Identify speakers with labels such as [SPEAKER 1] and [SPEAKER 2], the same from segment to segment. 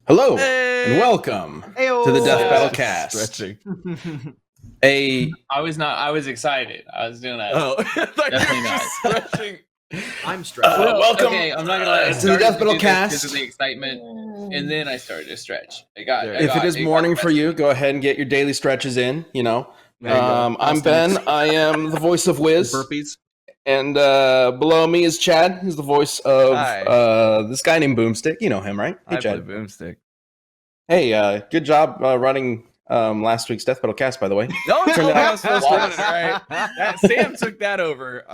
[SPEAKER 1] Hello and
[SPEAKER 2] Hey!
[SPEAKER 1] welcome
[SPEAKER 3] Ayo.
[SPEAKER 1] to the Death
[SPEAKER 2] Yeah,
[SPEAKER 1] Battle
[SPEAKER 2] just
[SPEAKER 1] Cast.
[SPEAKER 2] Stretching.
[SPEAKER 4] I was excited. I was doing that.
[SPEAKER 2] Oh,
[SPEAKER 4] Definitely not.
[SPEAKER 2] Stretching.
[SPEAKER 3] I'm stretching.
[SPEAKER 1] Welcome
[SPEAKER 4] Okay, I'm not gonna lie. I
[SPEAKER 1] to the
[SPEAKER 4] started
[SPEAKER 1] Death Battle
[SPEAKER 4] do this
[SPEAKER 1] Cast.
[SPEAKER 4] because of the excitement, and then I started to stretch.
[SPEAKER 1] If it is morning for you, go ahead and get your daily stretches in.
[SPEAKER 2] There you go.
[SPEAKER 1] I'm Ben. I am the voice of Wiz,
[SPEAKER 3] Burpees.
[SPEAKER 1] and below me is Chad, who's the voice of
[SPEAKER 2] Hi.
[SPEAKER 1] this guy named Boomstick. You know him, right? Hey,
[SPEAKER 2] I play
[SPEAKER 1] Chad.
[SPEAKER 2] Boomstick.
[SPEAKER 1] Hey, good job running last week's Death Battle Cast, by the way.
[SPEAKER 2] No one told me I was supposed to run
[SPEAKER 1] flawless.
[SPEAKER 2] it, right? Sam took that over.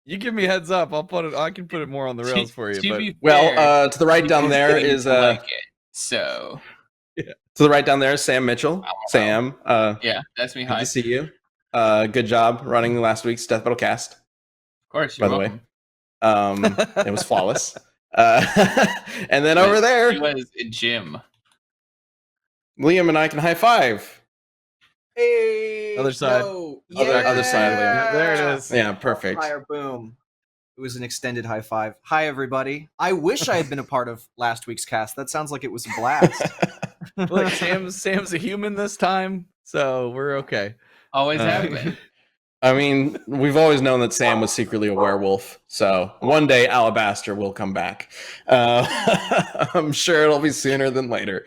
[SPEAKER 2] You give me heads up. I can put it more on the rails for you. But
[SPEAKER 1] Well, to the right down there is
[SPEAKER 4] like it. So
[SPEAKER 1] to the right down there is Sam Mitchell. Sam,
[SPEAKER 4] yeah, that's me.
[SPEAKER 1] good
[SPEAKER 4] Hi.
[SPEAKER 1] to see you. Good job running last week's Death Battle Cast.
[SPEAKER 4] Of course,
[SPEAKER 1] By
[SPEAKER 4] you're
[SPEAKER 1] the way.
[SPEAKER 4] welcome.
[SPEAKER 1] It was flawless. And then over there,
[SPEAKER 4] It was Jim.
[SPEAKER 1] Liam and I can high five.
[SPEAKER 3] Hey.
[SPEAKER 2] Other side.
[SPEAKER 3] No.
[SPEAKER 1] Other side, Liam.
[SPEAKER 2] There it is.
[SPEAKER 1] Yeah, perfect.
[SPEAKER 3] Fire boom. It was an extended high five. Hi, everybody. I wish I had been a part of last week's cast. That sounds like it was a blast.
[SPEAKER 2] Look, Sam's a human this time, so we're okay.
[SPEAKER 4] Always have been.
[SPEAKER 1] I mean, we've always known that Sam was secretly a werewolf, so one day Alabaster will come back. I'm sure it'll be sooner than later.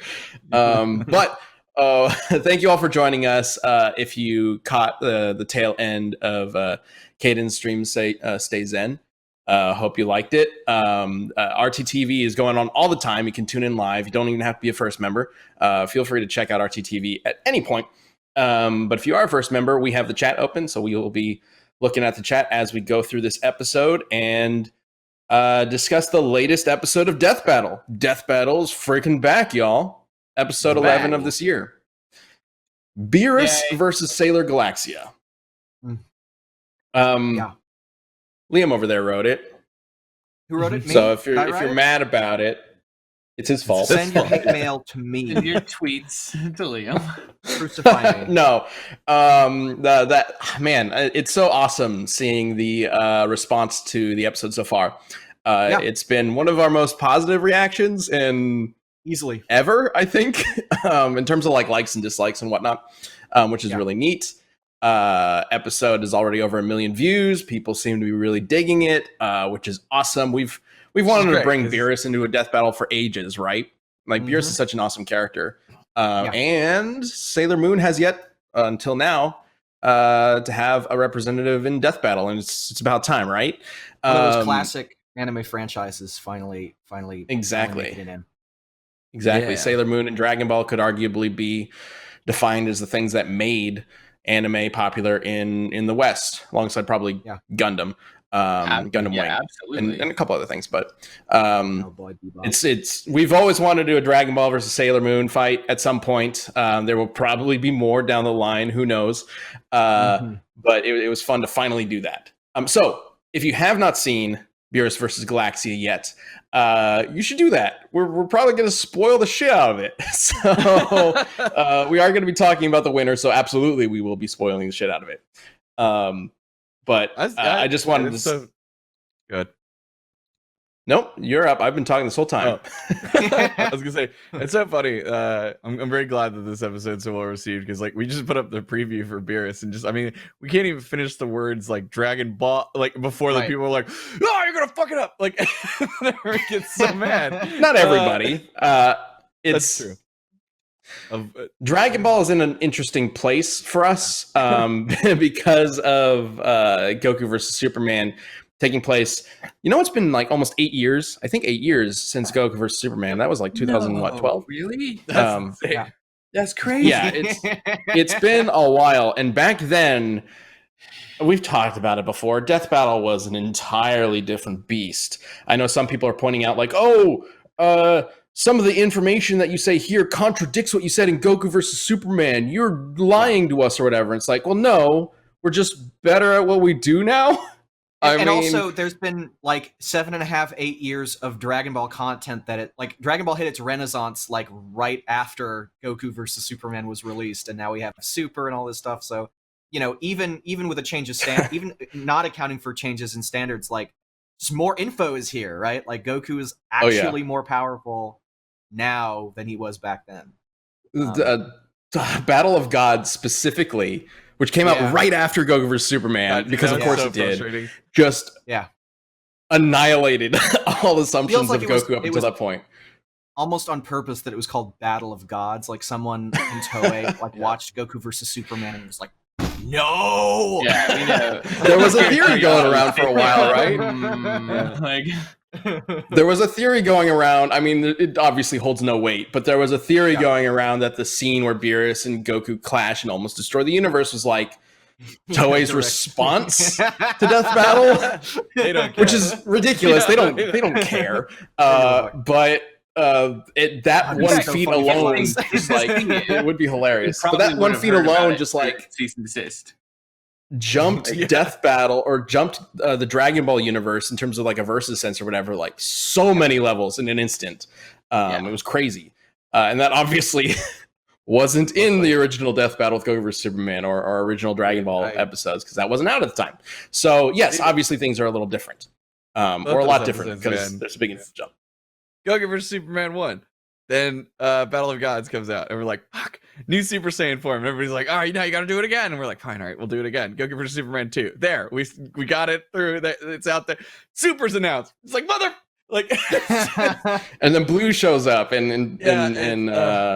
[SPEAKER 1] But thank you all for joining us. If you caught the tail end of Caden's stream, Stay Zen. Hope you liked it. RTTV is going on all the time. You can tune in live. You don't even have to be a first member. Feel free to check out RTTV at any point. But if you are a first member, we have the chat open, so we will be looking at the chat as we go through this episode and discuss the latest episode of Death Battle. Death Battle is freaking back, y'all. Episode 11 of this year. Beerus versus Sailor Galaxia.
[SPEAKER 3] Yeah.
[SPEAKER 1] Liam over there wrote it.
[SPEAKER 3] Who wrote it? Me?
[SPEAKER 1] So if
[SPEAKER 3] Did I
[SPEAKER 1] you're
[SPEAKER 3] write it?
[SPEAKER 1] mad about it, it's his fault.
[SPEAKER 3] Send your hate mail to me.
[SPEAKER 4] Send your tweets to Liam.
[SPEAKER 3] Crucify me.
[SPEAKER 1] No, it's so awesome seeing the response to the episode so far. It's been one of our most positive reactions in
[SPEAKER 3] Easily
[SPEAKER 1] ever, I think, in terms of likes and dislikes and whatnot, which is really neat. Episode is already over 1 million views. People seem to be really digging it, which is awesome. We've wanted to bring Beerus into a death battle for ages, right? Beerus is such an awesome character. And Sailor Moon has yet, until now, to have a representative in death battle, and it's about time, right?
[SPEAKER 3] One of those classic anime franchises finally
[SPEAKER 1] Exactly.
[SPEAKER 3] making it in.
[SPEAKER 1] Exactly.
[SPEAKER 2] Yeah.
[SPEAKER 1] Sailor Moon and Dragon Ball could arguably be defined as the things that made anime popular in the West, alongside probably Gundam, Gundam Wing,
[SPEAKER 4] absolutely.
[SPEAKER 1] and a couple other things. But
[SPEAKER 3] Oh boy, Bebop.
[SPEAKER 1] it's we've always wanted to do a Dragon Ball versus Sailor Moon fight at some point. There will probably be more down the line. Who knows? But it was fun to finally do that. So if you have not seen Beerus versus Galaxia yet, you should do that. We're probably going to spoil the shit out of it. So we are going to be talking about the winner. So absolutely, we will be spoiling the shit out of it. But I just wanted to.
[SPEAKER 2] Good.
[SPEAKER 1] Nope, you're up. I've been talking this whole time.
[SPEAKER 2] I was gonna say it's so funny. I'm very glad that this episode's so well received because we just put up the preview for Beerus and we can't even finish the words Dragon Ball before the people were like, "Oh, you're gonna fuck it up!" Everyone gets so mad.
[SPEAKER 1] Not everybody.
[SPEAKER 2] That's true.
[SPEAKER 1] Dragon Ball is in an interesting place for us because of Goku versus Superman taking place. It's been almost 8 years. I think 8 years since Goku versus Superman. That was 2012.
[SPEAKER 4] Really?
[SPEAKER 2] That's crazy.
[SPEAKER 1] Yeah, it's been a while. And back then, we've talked about it before. Death Battle was an entirely different beast. I know some people are pointing out some of the information that you say here contradicts what you said in Goku versus Superman. You're lying to us or whatever. It's well, no, we're just better at what we do now.
[SPEAKER 3] And also, there's been 7.5, 8 years of Dragon Ball content that Dragon Ball hit its renaissance right after Goku versus Superman was released, and now we have Super and all this stuff. So, even with a change of even not accounting for changes in standards, more info is here, right? Like Goku is actually more powerful now than he was back then.
[SPEAKER 1] The Battle of Gods specifically, which came out right after Goku vs Superman,
[SPEAKER 2] God,
[SPEAKER 1] because of course
[SPEAKER 2] so
[SPEAKER 1] it did,
[SPEAKER 2] frustrating.
[SPEAKER 1] just annihilated all assumptions of Goku up until that point.
[SPEAKER 3] Almost on purpose that it was called Battle of Gods. Like someone in Toei watched Goku vs Superman and was like, no.
[SPEAKER 4] Yeah, we know.
[SPEAKER 1] There was a theory going around for a while, right?
[SPEAKER 4] Like,
[SPEAKER 1] there was a theory going around. I mean, it obviously holds no weight, but there was a theory going around that the scene where Beerus and Goku clash and almost destroy the universe was like Toei's response to Death Battle,
[SPEAKER 2] They don't care.
[SPEAKER 1] which is ridiculous. They don't care. But that 1
[SPEAKER 3] so
[SPEAKER 1] feat
[SPEAKER 3] funny.
[SPEAKER 1] alone, just like it would be hilarious. But that 1 feat alone, just like
[SPEAKER 4] cease and desist.
[SPEAKER 1] jumped Death Battle or jumped the Dragon Ball universe in terms of like a versus sense or whatever, like so many levels in an instant. It was crazy. And that obviously wasn't in the original Death Battle with Goku vs Superman or our original Dragon Ball episodes, because that wasn't out at the time. So yes, obviously things are a little different. Or a lot different, because there's a big jump.
[SPEAKER 2] Goku vs Superman 1. Then Battle of Gods comes out, and we're like, fuck, new Super Saiyan form. And everybody's like, all right, now you gotta do it again. And we're like, fine, all right, we'll do it again. Goku vs Superman 2. There, we got it through. It's out there. Super's announced. It's like, mother, like.
[SPEAKER 1] And then Blue shows up in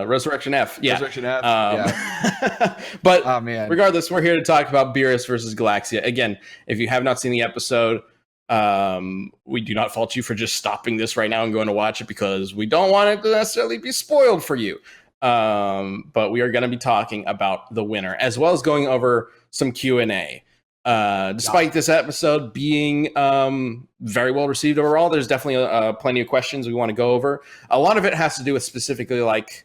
[SPEAKER 1] Resurrection F. Yeah.
[SPEAKER 2] Resurrection F.
[SPEAKER 1] But
[SPEAKER 2] oh man,
[SPEAKER 1] regardless, we're here to talk about Beerus versus Galaxia. Again, if you have not seen the episode, we do not fault you for just stopping this right now and going to watch it, because we don't want it to necessarily be spoiled for you. But we are going to be talking about the winner, as well as going over some Q&A. Despite this episode being very well received overall, there's definitely plenty of questions we want to go over. A lot of it has to do with specifically like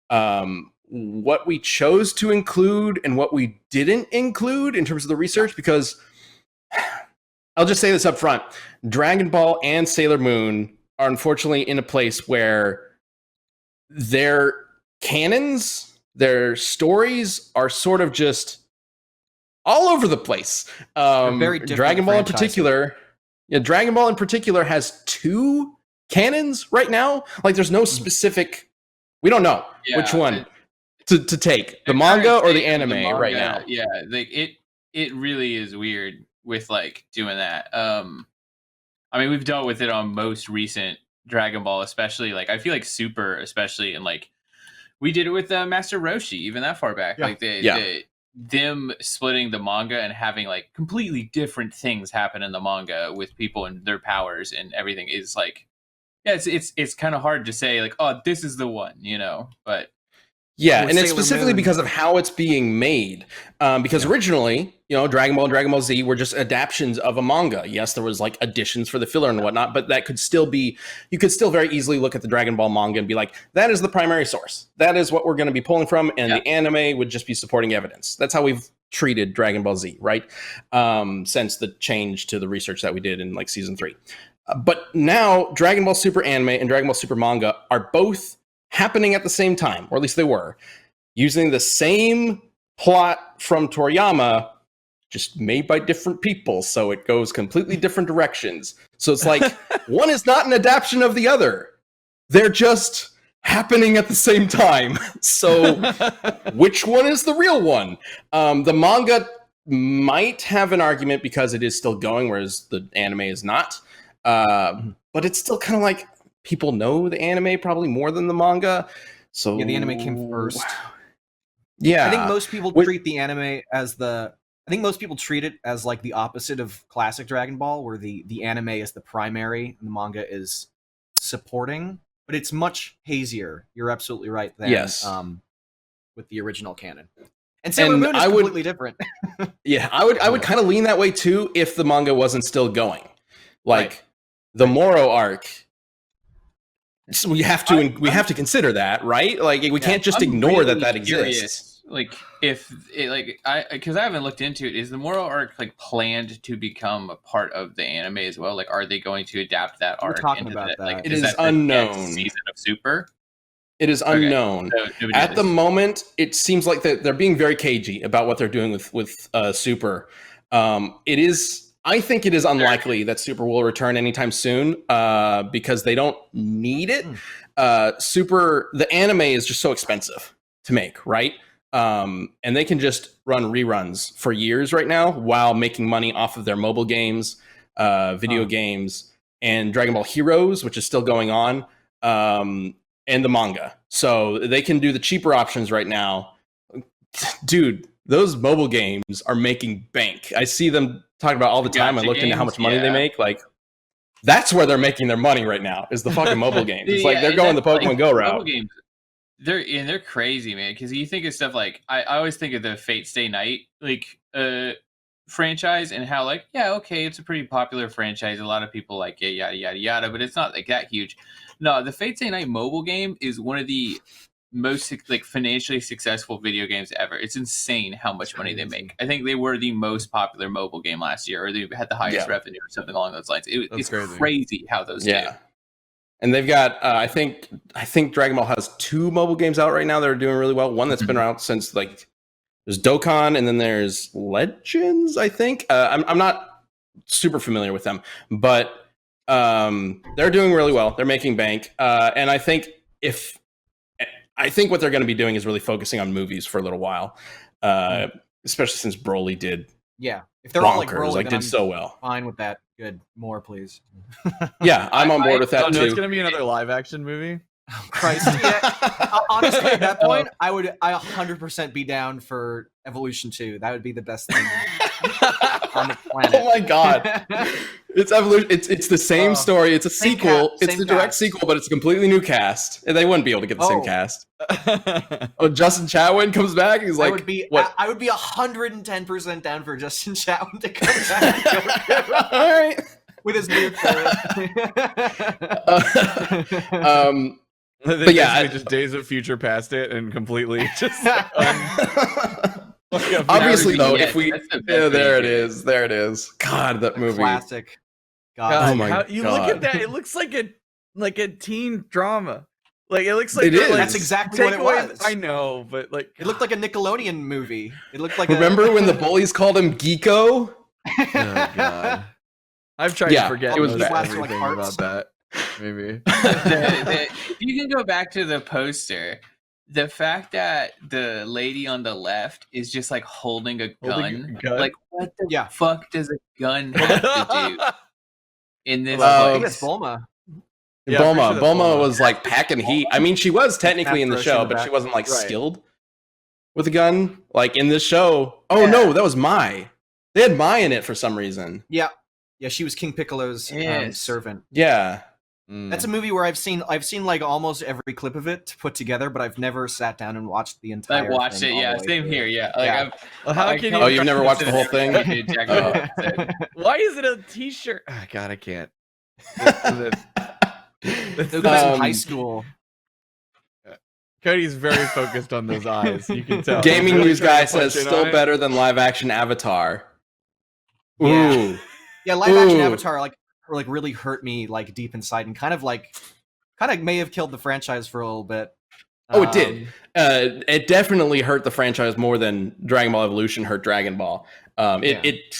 [SPEAKER 1] what we chose to include and what we didn't include in terms of the research, because I'll just say this up front. Dragon Ball and Sailor Moon are unfortunately in a place where their canons, their stories are sort of just all over the place.
[SPEAKER 3] Very different
[SPEAKER 1] Dragon Ball
[SPEAKER 3] franchises.
[SPEAKER 1] in particular. Yeah, Dragon Ball in particular has 2 canons right now. Like there's no specific, we don't know which one to take. The manga or the anime right now.
[SPEAKER 4] Yeah, like it really is weird with like doing that. I mean, we've dealt with it on most recent Dragon Ball, especially like I feel like Super, especially, and like we did it with Master Roshi, even that far back. Like them splitting the manga and having like completely different things happen in the manga with people and their powers and everything is like, it's kind of hard to say like, oh, this is the one, you know, but.
[SPEAKER 1] Yeah, and it's specifically because of how it's being made. Because originally, you know, Dragon Ball and Dragon Ball Z were just adaptations of a manga. Yes, there was like additions for the filler and whatnot, but that could still be, you could still very easily look at the Dragon Ball manga and be like, that is the primary source. That is what we're going to be pulling from, and the anime would just be supporting evidence. That's how we've treated Dragon Ball Z, right? Since the change to the research that we did in like season 3. But now Dragon Ball Super anime and Dragon Ball Super manga are both happening at the same time, or at least they were, using the same plot from Toriyama, just made by different people, so it goes completely different directions. So it's like, one is not an adaptation of the other. They're just happening at the same time. So which one is the real one? The manga might have an argument because it is still going, whereas the anime is not. But it's still kind of like, people know the anime probably more than the manga. So
[SPEAKER 3] the anime came first.
[SPEAKER 1] Yeah.
[SPEAKER 3] I think most people treat the anime as I think most people treat it as like the opposite of classic Dragon Ball, where the anime is the primary and the manga is supporting. But it's much hazier. You're absolutely right. With the original canon. And Sailor Moon is completely different.
[SPEAKER 1] Yeah, I would kind of lean that way too if the manga wasn't still going. Like the Moro arc. So we have to consider that, right? Like we can't just ignore really that exists.
[SPEAKER 4] Like if it, like because I haven't looked into it, is the Moro arc like planned to become a part of the anime as well? Like, are they going to adapt that arc?
[SPEAKER 3] We're talking about that.
[SPEAKER 4] Like,
[SPEAKER 1] it is unknown.
[SPEAKER 4] Season of Super.
[SPEAKER 1] It is unknown. So at the moment. It seems like they're being very cagey about what they're doing with Super. It is I think it is unlikely that Super will return anytime soon because they don't need it. The anime is just so expensive to make, right? And they can just run reruns for years right now while making money off of their mobile games, video games, and Dragon Ball Heroes, which is still going on, and the manga. So they can do the cheaper options right now. Dude, those mobile games are making bank. I see them talking about all the time. I looked into how much money they make. Like, that's where they're making their money right now, is the fucking mobile games. It's like they're going the Pokemon Go route.
[SPEAKER 4] Games, they're crazy, man. Because you think of stuff like I always think of the Fate Stay Night franchise and how it's a pretty popular franchise. A lot of people like it, yada yada yada, but it's not like that huge. No, the Fate Stay Night mobile game is one of the most financially successful video games ever. It's insane how much money they make. I think they were the most popular mobile game last year, or they had the highest revenue or something along those lines. It's crazy how those do.
[SPEAKER 1] And they've got I think Dragon Ball has 2 mobile games out right now that are doing really well. One that's been out since there's Dokkan, and then there's Legends, I think. I'm not super familiar with them, but they're doing really well. They're making bank. And I think what they're going to be doing is really focusing on movies for a little while, especially since Broly did.
[SPEAKER 3] Yeah, if they're all like Broly,
[SPEAKER 1] did so well.
[SPEAKER 3] Fine with that. Good, more please.
[SPEAKER 1] Yeah, I'm on board with that too.
[SPEAKER 2] It's going to be another live action movie.
[SPEAKER 3] Christ, honestly, at that point, I 100% be down for Evolution 2. That would be the best thing on the planet.
[SPEAKER 1] Oh my god, it's Evolution. It's the same story. It's a sequel. It's the direct sequel, but it's a completely new cast, and they wouldn't be able to get the same cast. Justin Chatwin comes back. He's like,
[SPEAKER 3] I would be 110% down for Justin Chatwin to come back.
[SPEAKER 1] All right,
[SPEAKER 3] with his new
[SPEAKER 2] but yeah, just Days of Future past it and completely just.
[SPEAKER 1] Obviously, though, if we there it is. God, that movie,
[SPEAKER 3] classic.
[SPEAKER 2] God, oh my God! You look at that; it looks like a teen drama. Like it looks like
[SPEAKER 1] it is.
[SPEAKER 3] That's exactly what it was.
[SPEAKER 2] I know, but
[SPEAKER 3] it looked like a Nickelodeon movie. It looked like.
[SPEAKER 1] Remember when the bullies called him Geeko?
[SPEAKER 2] Oh God! I've tried to forget.
[SPEAKER 1] It was
[SPEAKER 2] everything about that. Maybe
[SPEAKER 4] you can go back to the poster. The fact that the lady on the left is just like holding a gun. Like, what the fuck does a gun have to do in this place?
[SPEAKER 3] Bulma.
[SPEAKER 1] Yeah, Bulma was like packing heat. I mean, she was technically in the show, but she wasn't like skilled with a gun. Like in this show. Oh no, that was Mai. They had Mai in it for some reason.
[SPEAKER 3] Yeah, she was King Piccolo's servant.
[SPEAKER 1] Yeah.
[SPEAKER 3] That's a movie where I've seen like almost every clip of it put together, but I've never sat down and watched the entire.
[SPEAKER 4] I watched it, same here, yeah.
[SPEAKER 1] You've never watched the whole thing?
[SPEAKER 2] Why is it a T-shirt? Oh, God, I can't.
[SPEAKER 3] It was in high school.
[SPEAKER 2] Cody's very focused on those eyes. You can tell.
[SPEAKER 1] Gaming news guy says still better than live action Avatar. Ooh.
[SPEAKER 3] Yeah, live action Avatar really hurt me like deep inside and kind of may have killed the franchise for a little bit.
[SPEAKER 1] Oh, it did. It definitely hurt the franchise more than Dragon Ball Evolution hurt Dragon Ball. It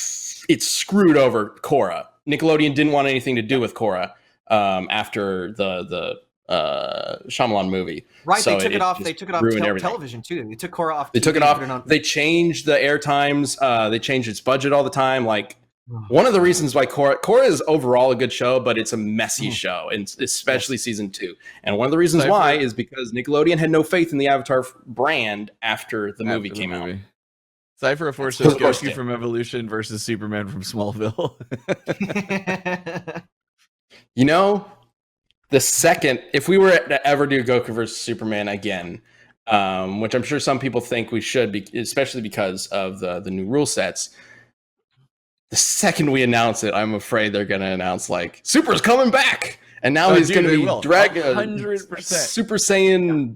[SPEAKER 1] screwed over Korra. Nickelodeon didn't want anything to do with Korra after the Shyamalan movie.
[SPEAKER 3] Right, so they took it off. They took it off television too. They took Korra off.
[SPEAKER 1] They took it off. They changed the air times. They changed its budget all the time. Like. One of the reasons why Korra is overall a good show, but it's a messy show, and especially season 2. And one of the reasons why is because Nickelodeon had no faith in the Avatar brand after the movie came out.
[SPEAKER 2] Cypher of Force says Goku from Evolution versus Superman from Smallville.
[SPEAKER 1] You know, if we were to ever do Goku versus Superman again, which I'm sure some people think we should, especially because of the new rule sets. The second we announce it, I'm afraid they're going to announce like Super's coming back, and now he's going to be Dragon
[SPEAKER 2] 100%.
[SPEAKER 1] Super Saiyan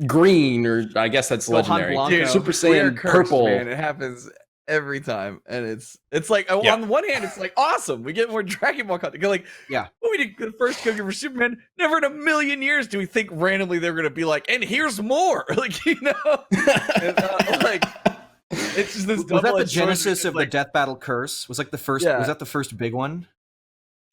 [SPEAKER 1] green, or I guess that's legendary.
[SPEAKER 2] Dude,
[SPEAKER 1] Super Saiyan purple.
[SPEAKER 2] Man, it happens every time, and it's like on the one hand, it's like awesome. We get more Dragon Ball content. Like, when we did the first Goku for Superman, never in a million years do we think randomly they're going to be like, and here's more. Like, you know, It's just this
[SPEAKER 3] Was that the
[SPEAKER 2] double-edged sword
[SPEAKER 3] genesis
[SPEAKER 2] because,
[SPEAKER 3] of the Death Battle curse? Was like the first?
[SPEAKER 2] Yeah.
[SPEAKER 3] Was that the first big one?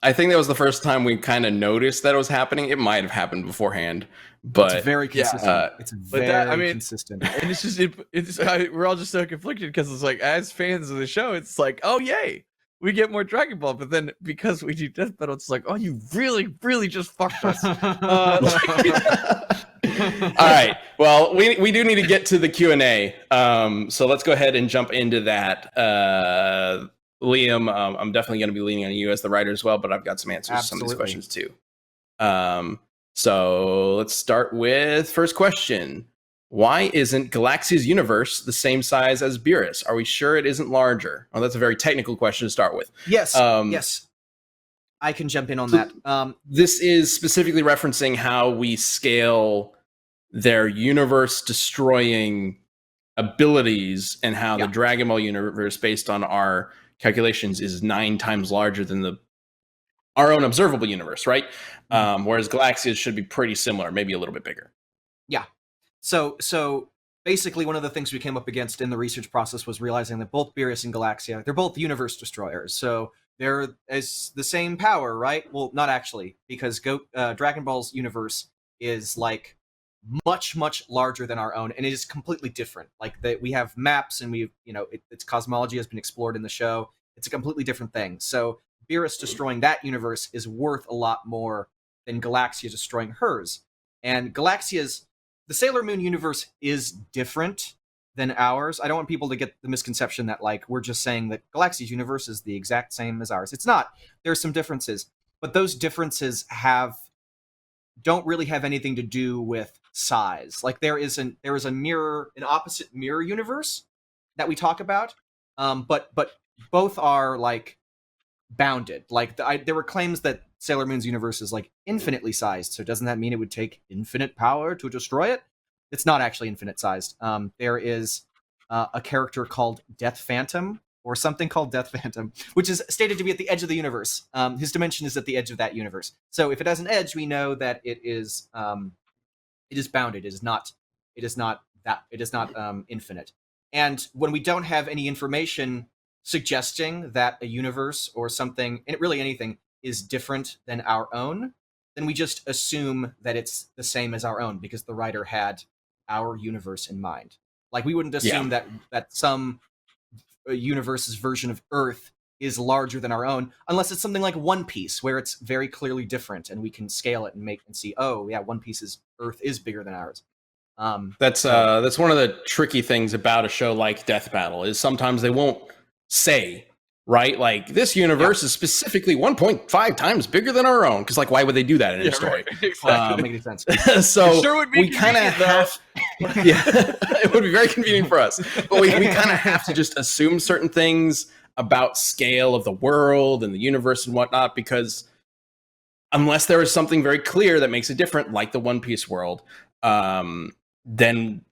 [SPEAKER 1] I think that was the first time we kind of noticed that it was happening. It might have happened beforehand, but
[SPEAKER 3] It's very consistent. It's
[SPEAKER 2] but
[SPEAKER 3] very consistent.
[SPEAKER 2] And it's just we're all just so conflicted because it's like, as fans of the show, it's like, oh yay, we get more Dragon Ball. But then because we do Death Battle, it's like, oh, you really just fucked us.
[SPEAKER 1] All right. Well, we do need to get to the Q&A. So let's go ahead and jump into that. Liam, I'm definitely going to be leaning on you as the writer as well, but I've got some answers to some of these questions too. So let's start with first question. Why isn't Galaxia's universe the same size as Beerus? Are we sure it isn't larger? Oh, that's a very technical question to start with.
[SPEAKER 3] Yes, yes. I can jump in on that.
[SPEAKER 1] This is specifically referencing how we scale their universe-destroying abilities and how the Dragon Ball universe, based on our calculations, is 9 times larger than our own observable universe, right? Whereas Galaxia should be pretty similar, maybe a little bit bigger.
[SPEAKER 3] Yeah. So basically, one of the things we came up against in the research process was realizing that both Beerus and Galaxia, they're both universe destroyers. So they're as the same power, right? Well, not actually, because Dragon Ball's universe is like much larger than our own, and it is completely different. Like we have maps, and its cosmology has been explored in the show. It's a completely different thing. So Beerus destroying that universe is worth a lot more than Galaxia destroying hers. And the Sailor Moon universe is different than ours. I don't want people to get the misconception that like we're just saying that Galaxia's universe is the exact same as ours. It's not. There's some differences, but those differences don't really have anything to do with size. Like there is an opposite mirror universe that we talk about, but both are like bounded. Like there were claims that Sailor Moon's universe is like infinitely sized. So doesn't that mean it would take infinite power to destroy it? It's not actually infinite sized. There is a character called Death Phantom, or something called Death Phantom, which is stated to be at the edge of the universe. His dimension is at the edge of that universe. So if it has an edge, we know that it is bounded. It is not infinite. And when we don't have any information suggesting that a universe or something, and really anything, is different than our own, then we just assume that it's the same as our own because the writer had our universe in mind. Like we wouldn't assume that some universe's version of Earth is larger than our own, unless it's something like One Piece, where it's very clearly different, and we can scale it and see, oh yeah, One Piece's Earth is bigger than ours.
[SPEAKER 1] That's one of the tricky things about a show like Death Battle is sometimes they won't say, right, like this universe is specifically 1.5 times bigger than our own, because like why would they do that in a story?
[SPEAKER 2] Right, exactly.
[SPEAKER 3] Make any sense.
[SPEAKER 1] So
[SPEAKER 2] it sure would be
[SPEAKER 1] we kind of have it would be very convenient for us, but we kind of have to just assume certain things about scale of the world and the universe and whatnot, because unless there is something very clear that makes it different, like the One Piece world, then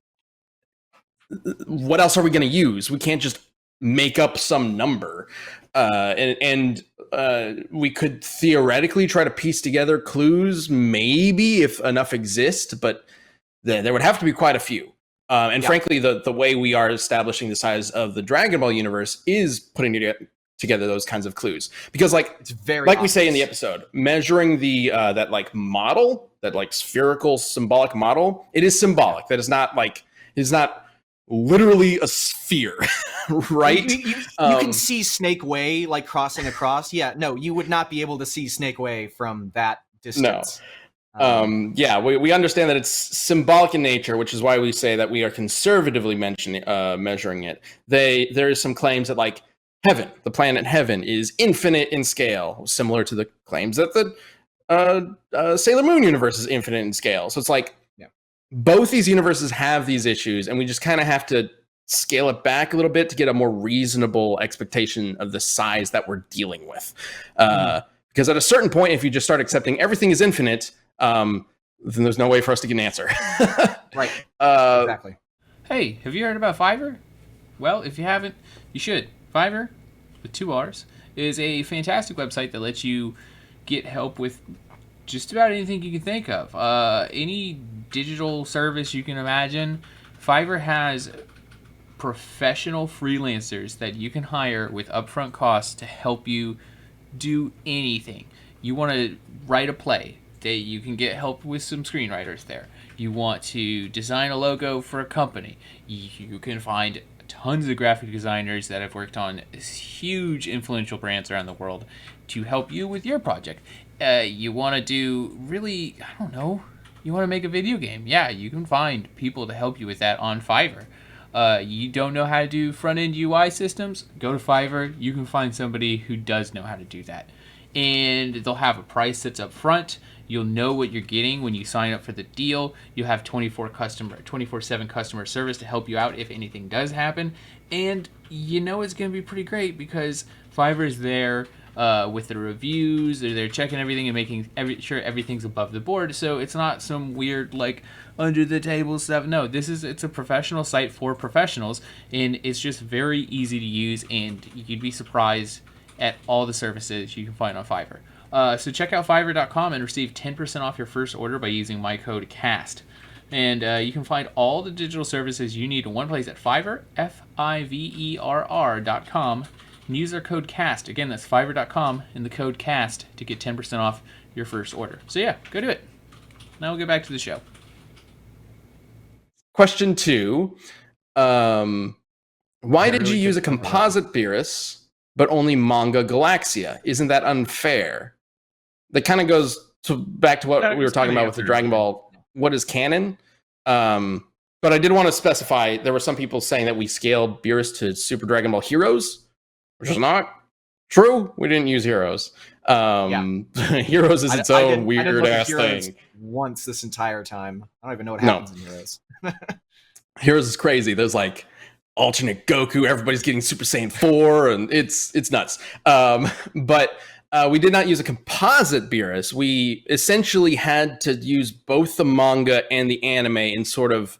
[SPEAKER 1] what else are we going to use? We can't just make up some number, and we could theoretically try to piece together clues, maybe if enough exist, but there would have to be quite a few. Frankly, the way we are establishing the size of the Dragon Ball universe is putting together those kinds of clues, because it's very like obvious. We say in the episode, measuring the that like model, that like spherical symbolic model, it is symbolic. That is not like it is not literally a sphere, right?
[SPEAKER 3] You can see Snake Way like crossing across. Yeah, no, you would not be able to see Snake Way from that distance.
[SPEAKER 1] No. We understand that it's symbolic in nature, which is why we say that we are conservatively measuring it. There is some claims that like Heaven, the planet Heaven, is infinite in scale, similar to the claims that the Sailor Moon universe is infinite in scale. So it's like both these universes have these issues, and we just kind of have to scale it back a little bit to get a more reasonable expectation of the size that we're dealing with. Because at a certain point, if you just start accepting everything is infinite, then there's no way for us to get an answer.
[SPEAKER 3] Right. Exactly.
[SPEAKER 4] Hey, have you heard about Fiverr? Well, if you haven't, you should. Fiverr, with 2 R's, is a fantastic website that lets you get help with just about anything you can think of. Any digital service you can imagine. Fiverr has professional freelancers that you can hire with upfront costs to help you do anything. You want to write a play, you can get help with some screenwriters there. You want to design a logo for a company, you can find tons of graphic designers that have worked on huge influential brands around the world to help you with your project. You want to do really, I don't know, you want to make a video game. Yeah, you can find people to help you with that on Fiverr. You don't know how to do front-end UI systems? Go to Fiverr. You can find somebody who does know how to do that. And they'll have a price that's up front. You'll know what you're getting when you sign up for the deal. You'll have 24/7 customer service to help you out if anything does happen. And you know it's going to be pretty great because Fiverr is there with the reviews. They're there checking everything and making sure everything's above the board. So it's not some weird, like, under the table stuff. No, it's a professional site for professionals, and it's just very easy to use, and you'd be surprised at all the services you can find on Fiverr. So check out Fiverr.com and receive 10% off your first order by using my code CAST. And you can find all the digital services you need in one place at Fiverr, Fiverr.com, and use our code CAST. Again, that's Fiverr.com and the code CAST to get 10% off your first order. So yeah, go do it. Now we'll get back to the show.
[SPEAKER 1] Question 2. Why did you use a composite Beerus, but only manga Galaxia? Isn't that unfair? That kind of goes back to what we were talking about with the Dragon Ball. What is canon? But I did want to specify, there were some people saying that we scaled Beerus to Super Dragon Ball Heroes, which is not true. We didn't use Heroes. Heroes is its own weird-ass thing.
[SPEAKER 3] Once this entire time. I don't even know what happens in Heroes.
[SPEAKER 1] Heroes is crazy. There's like alternate Goku. Everybody's getting Super Saiyan 4, and it's nuts. But we did not use a composite Beerus. We essentially had to use both the manga and the anime and sort of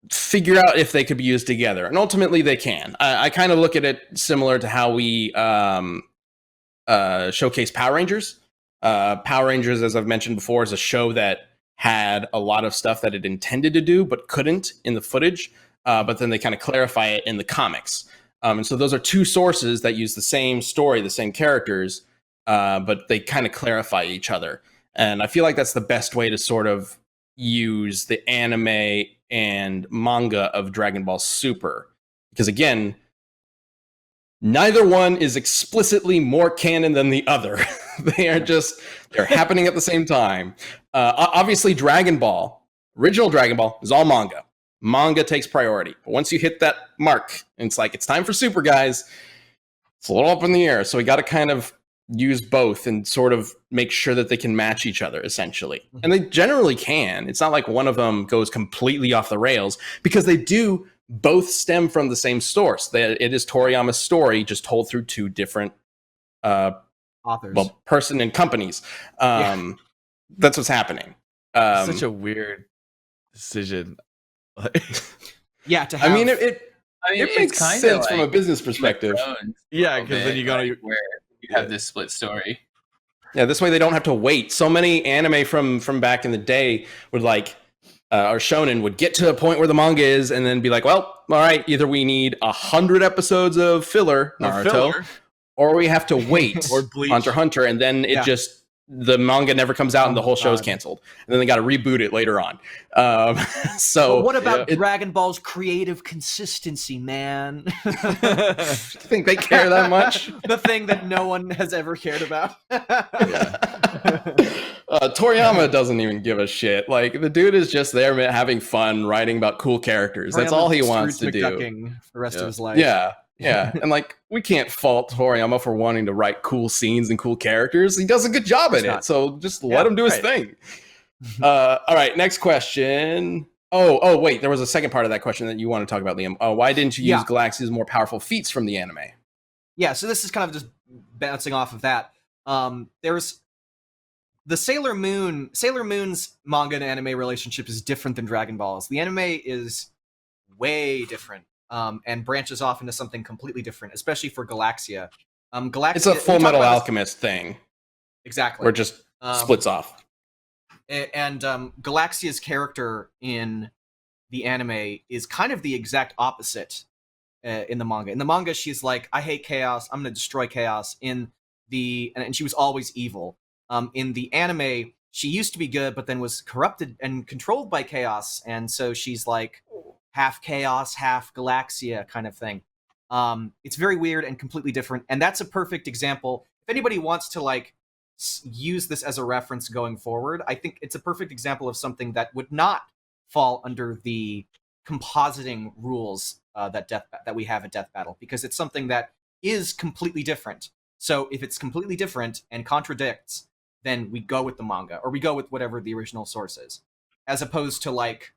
[SPEAKER 1] figure out if they could be used together. And ultimately, they can. I kind of look at it similar to how we showcase Power Rangers. Power Rangers, as I've mentioned before, is a show that had a lot of stuff that it intended to do but couldn't in the footage, but then they kind of clarify it in the comics. And so those are two sources that use the same story, the same characters, but they kind of clarify each other. And I feel like that's the best way to sort of use the anime and manga of Dragon Ball Super. Because again, neither one is explicitly more canon than the other. they're happening at the same time. Obviously, Dragon Ball, original Dragon Ball, is all manga. Manga takes priority. But once you hit that mark, and it's time for Super, guys, it's a little up in the air. So we got to kind of use both and sort of make sure that they can match each other, essentially. And they generally can. It's not like one of them goes completely off the rails, because they do both stem from the same source. It is Toriyama's story, just told through two different
[SPEAKER 3] authors,
[SPEAKER 1] person and companies. That's what's happening.
[SPEAKER 2] Such a weird decision.
[SPEAKER 3] Yeah, to have,
[SPEAKER 1] it makes sense from a business perspective.
[SPEAKER 2] Yeah, because then you gotta
[SPEAKER 4] where you have this split story.
[SPEAKER 1] Yeah, this way they don't have to wait. So many anime from back in the day would or shonen would get to a point where the manga is, and then be like, well, all right, either we need 100 episodes of filler Naruto, or we have to wait
[SPEAKER 2] or Bleach.
[SPEAKER 1] Hunter x Hunter, and then the manga never comes out and the whole show is canceled. And then they got to reboot it later on. So
[SPEAKER 3] but what about Dragon Ball's creative consistency, man?
[SPEAKER 1] Think they care that much?
[SPEAKER 3] The thing that no one has ever cared about.
[SPEAKER 1] Toriyama doesn't even give a shit. Like, the dude is just there having fun, writing about cool characters. That's all he wants to do.
[SPEAKER 3] For the rest of his life.
[SPEAKER 1] Yeah, and we can't fault Toriyama for wanting to write cool scenes and cool characters. He does a good job at it, so just let him do his thing. All right, next question. Oh, wait, there was a second part of that question that you want to talk about, Liam. Why didn't you use Galaxia's more powerful feats from the anime?
[SPEAKER 3] Yeah, so this is kind of just bouncing off of that. There's the Sailor Moon's manga and anime relationship is different than Dragon Ball's. The anime is way different. And branches off into something completely different, especially for Galaxia. Galaxia,
[SPEAKER 1] it's a Full Metal Alchemist thing.
[SPEAKER 3] Exactly.
[SPEAKER 1] Where it just splits off.
[SPEAKER 3] And Galaxia's character in the anime is kind of the exact opposite in the manga. In the manga, she's like, I hate chaos. I'm going to destroy chaos. And she was always evil. In the anime, she used to be good, but then was corrupted and controlled by chaos. And so she's like half chaos, half Galaxia kind of thing. It's very weird and completely different. And that's a perfect example. If anybody wants to like use this as a reference going forward, I think it's a perfect example of something that would not fall under the compositing rules that we have at Death Battle, because it's something that is completely different. So if it's completely different and contradicts, then we go with the manga, or we go with whatever the original source is, as opposed to like,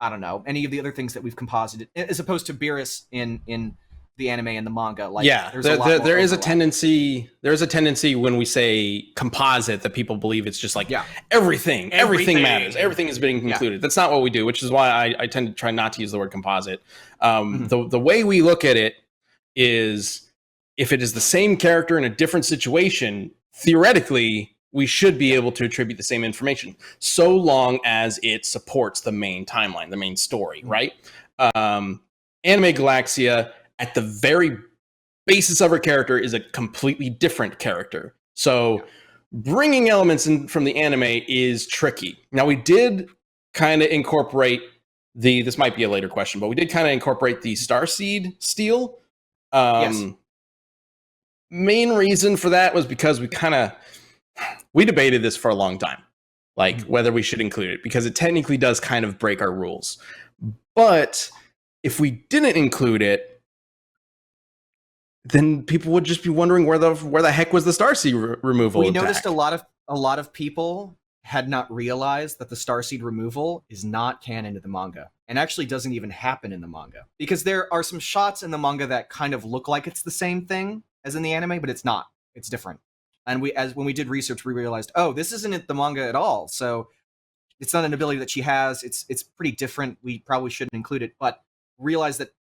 [SPEAKER 3] I don't know, any of the other things that we've composited, as opposed to Beerus in the anime and the manga. Like,
[SPEAKER 1] yeah, there is a tendency. There's a tendency when we say composite that people believe it's just like everything matters. Everything has been included. Yeah. That's not what we do, which is why I tend to try not to use the word composite. The way we look at it is, if it is the same character in a different situation, theoretically, we should be able to attribute the same information, so long as it supports the main timeline, the main story, right? Anime Galaxia, at the very basis of her character, is a completely different character. So bringing elements in from the anime is tricky. Now, we did kind of incorporate this might be a later question, but we did kind of incorporate the Starseed steel.
[SPEAKER 3] Yes.
[SPEAKER 1] Main reason for that was because we debated this for a long time, like whether we should include it, because it technically does kind of break our rules. But if we didn't include it, then people would just be wondering where the heck was the Starseed removal.
[SPEAKER 3] We noticed a lot of people had not realized that the Starseed removal is not canon to the manga, and actually doesn't even happen in the manga, because there are some shots in the manga that kind of look like it's the same thing as in the anime, but it's not. It's different. And when we did research, we realized, oh, this isn't in the manga at all. So it's not an ability that she has. It's pretty different. We probably shouldn't include it, but realize that,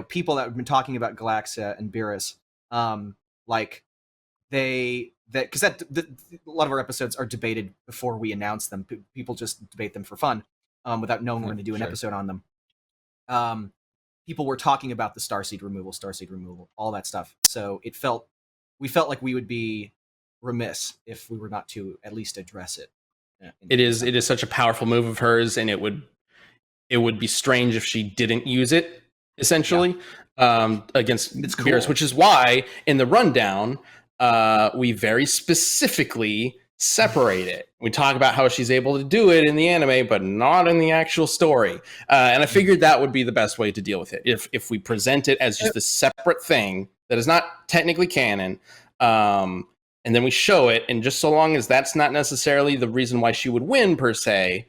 [SPEAKER 3] people that have been talking about Galaxia and Beerus, because a lot of our episodes are debated before we announce them. People just debate them for fun, without knowing we're going to do an episode on them. People were talking about the Starseed removal, all that stuff. So we felt like we would be remiss if we were not to at least address it.
[SPEAKER 1] It is such a powerful move of hers, and it would be strange if she didn't use it, essentially, against Beerus, which is why in the rundown we very specifically separate it. We talk about how she's able to do it in the anime, but not in the actual story. And I figured that would be the best way to deal with it. If we present it as just a separate thing that is not technically canon, and then we show it, and just so long as that's not necessarily the reason why she would win per se,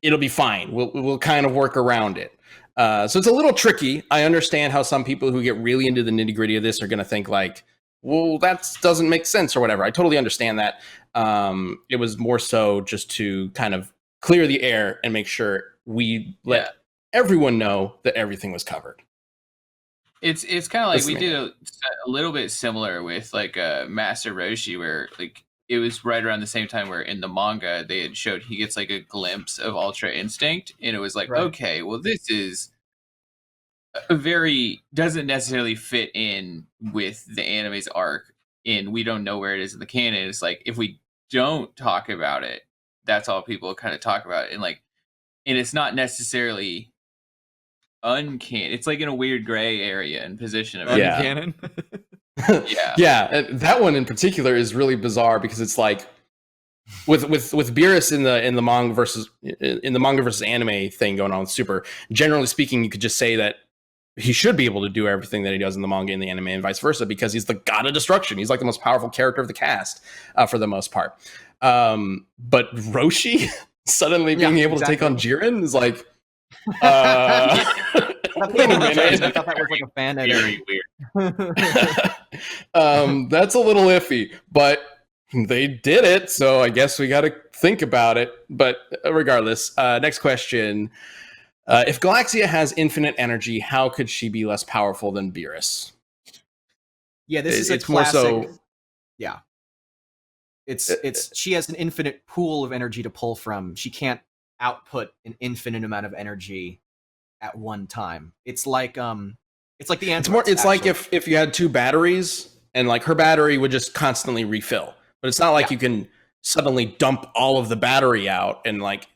[SPEAKER 1] it'll be fine. We'll kind of work around it. So it's a little tricky. I understand how some people who get really into the nitty gritty of this are going to think like, well, that doesn't make sense or whatever. I totally understand that. It was more so just to kind of clear the air and make sure we let everyone know that everything was covered.
[SPEAKER 4] It's kind of like we did a little bit similar with like Master Roshi, where like it was right around the same time where in the manga they had showed he gets like a glimpse of Ultra Instinct, and it was like, okay, well, this is doesn't necessarily fit in with the anime's arc, and we don't know where it is in the canon. It's like, if we don't talk about it, that's all people kind of talk about, and it's not necessarily uncanon. It's like in a weird gray area and position of
[SPEAKER 2] uncanon.
[SPEAKER 1] That one in particular is really bizarre, because it's like with Beerus in the manga versus anime thing going on with Super. Generally speaking, you could just say that he should be able to do everything that he does in the manga and the anime, and vice versa, because he's the god of destruction. He's like the most powerful character of the cast for the most part. But Roshi suddenly being able to take on Jiren is like, wait a minute.
[SPEAKER 3] I thought that was like a fan edit.
[SPEAKER 4] Very weird.
[SPEAKER 1] That's a little iffy, but they did it, so I guess we got to think about it. But regardless, next question. If Galaxia has infinite energy, how could she be less powerful than Beerus?
[SPEAKER 3] Yeah, this is a classic. More so, yeah, it's she has an infinite pool of energy to pull from. She can't output an infinite amount of energy at one time. It's like the androids.
[SPEAKER 1] It's like if you had 2 batteries and like her battery would just constantly refill. But it's not like you can suddenly dump all of the battery out and like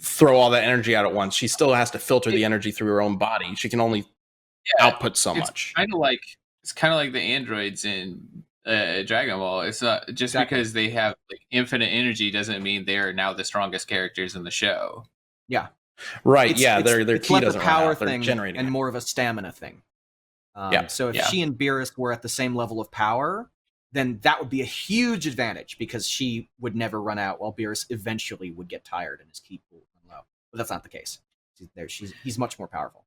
[SPEAKER 1] throw all that energy out at once. She still has to filter the energy through her own body. She can only output so much.
[SPEAKER 4] It's kind of like the androids in Dragon Ball. It's not just because they have like infinite energy doesn't mean they are now the strongest characters in the show.
[SPEAKER 3] Yeah.
[SPEAKER 1] Right. Their ki doesn't
[SPEAKER 3] power
[SPEAKER 1] run out. They're
[SPEAKER 3] thing
[SPEAKER 1] generating
[SPEAKER 3] and
[SPEAKER 1] it.
[SPEAKER 3] more of a stamina thing. So if
[SPEAKER 4] Yeah.
[SPEAKER 3] she and Beerus were at the same level of power, then that would be a huge advantage because she would never run out, while Beerus eventually would get tired and his ki will run low. But that's not the case. He's much more powerful.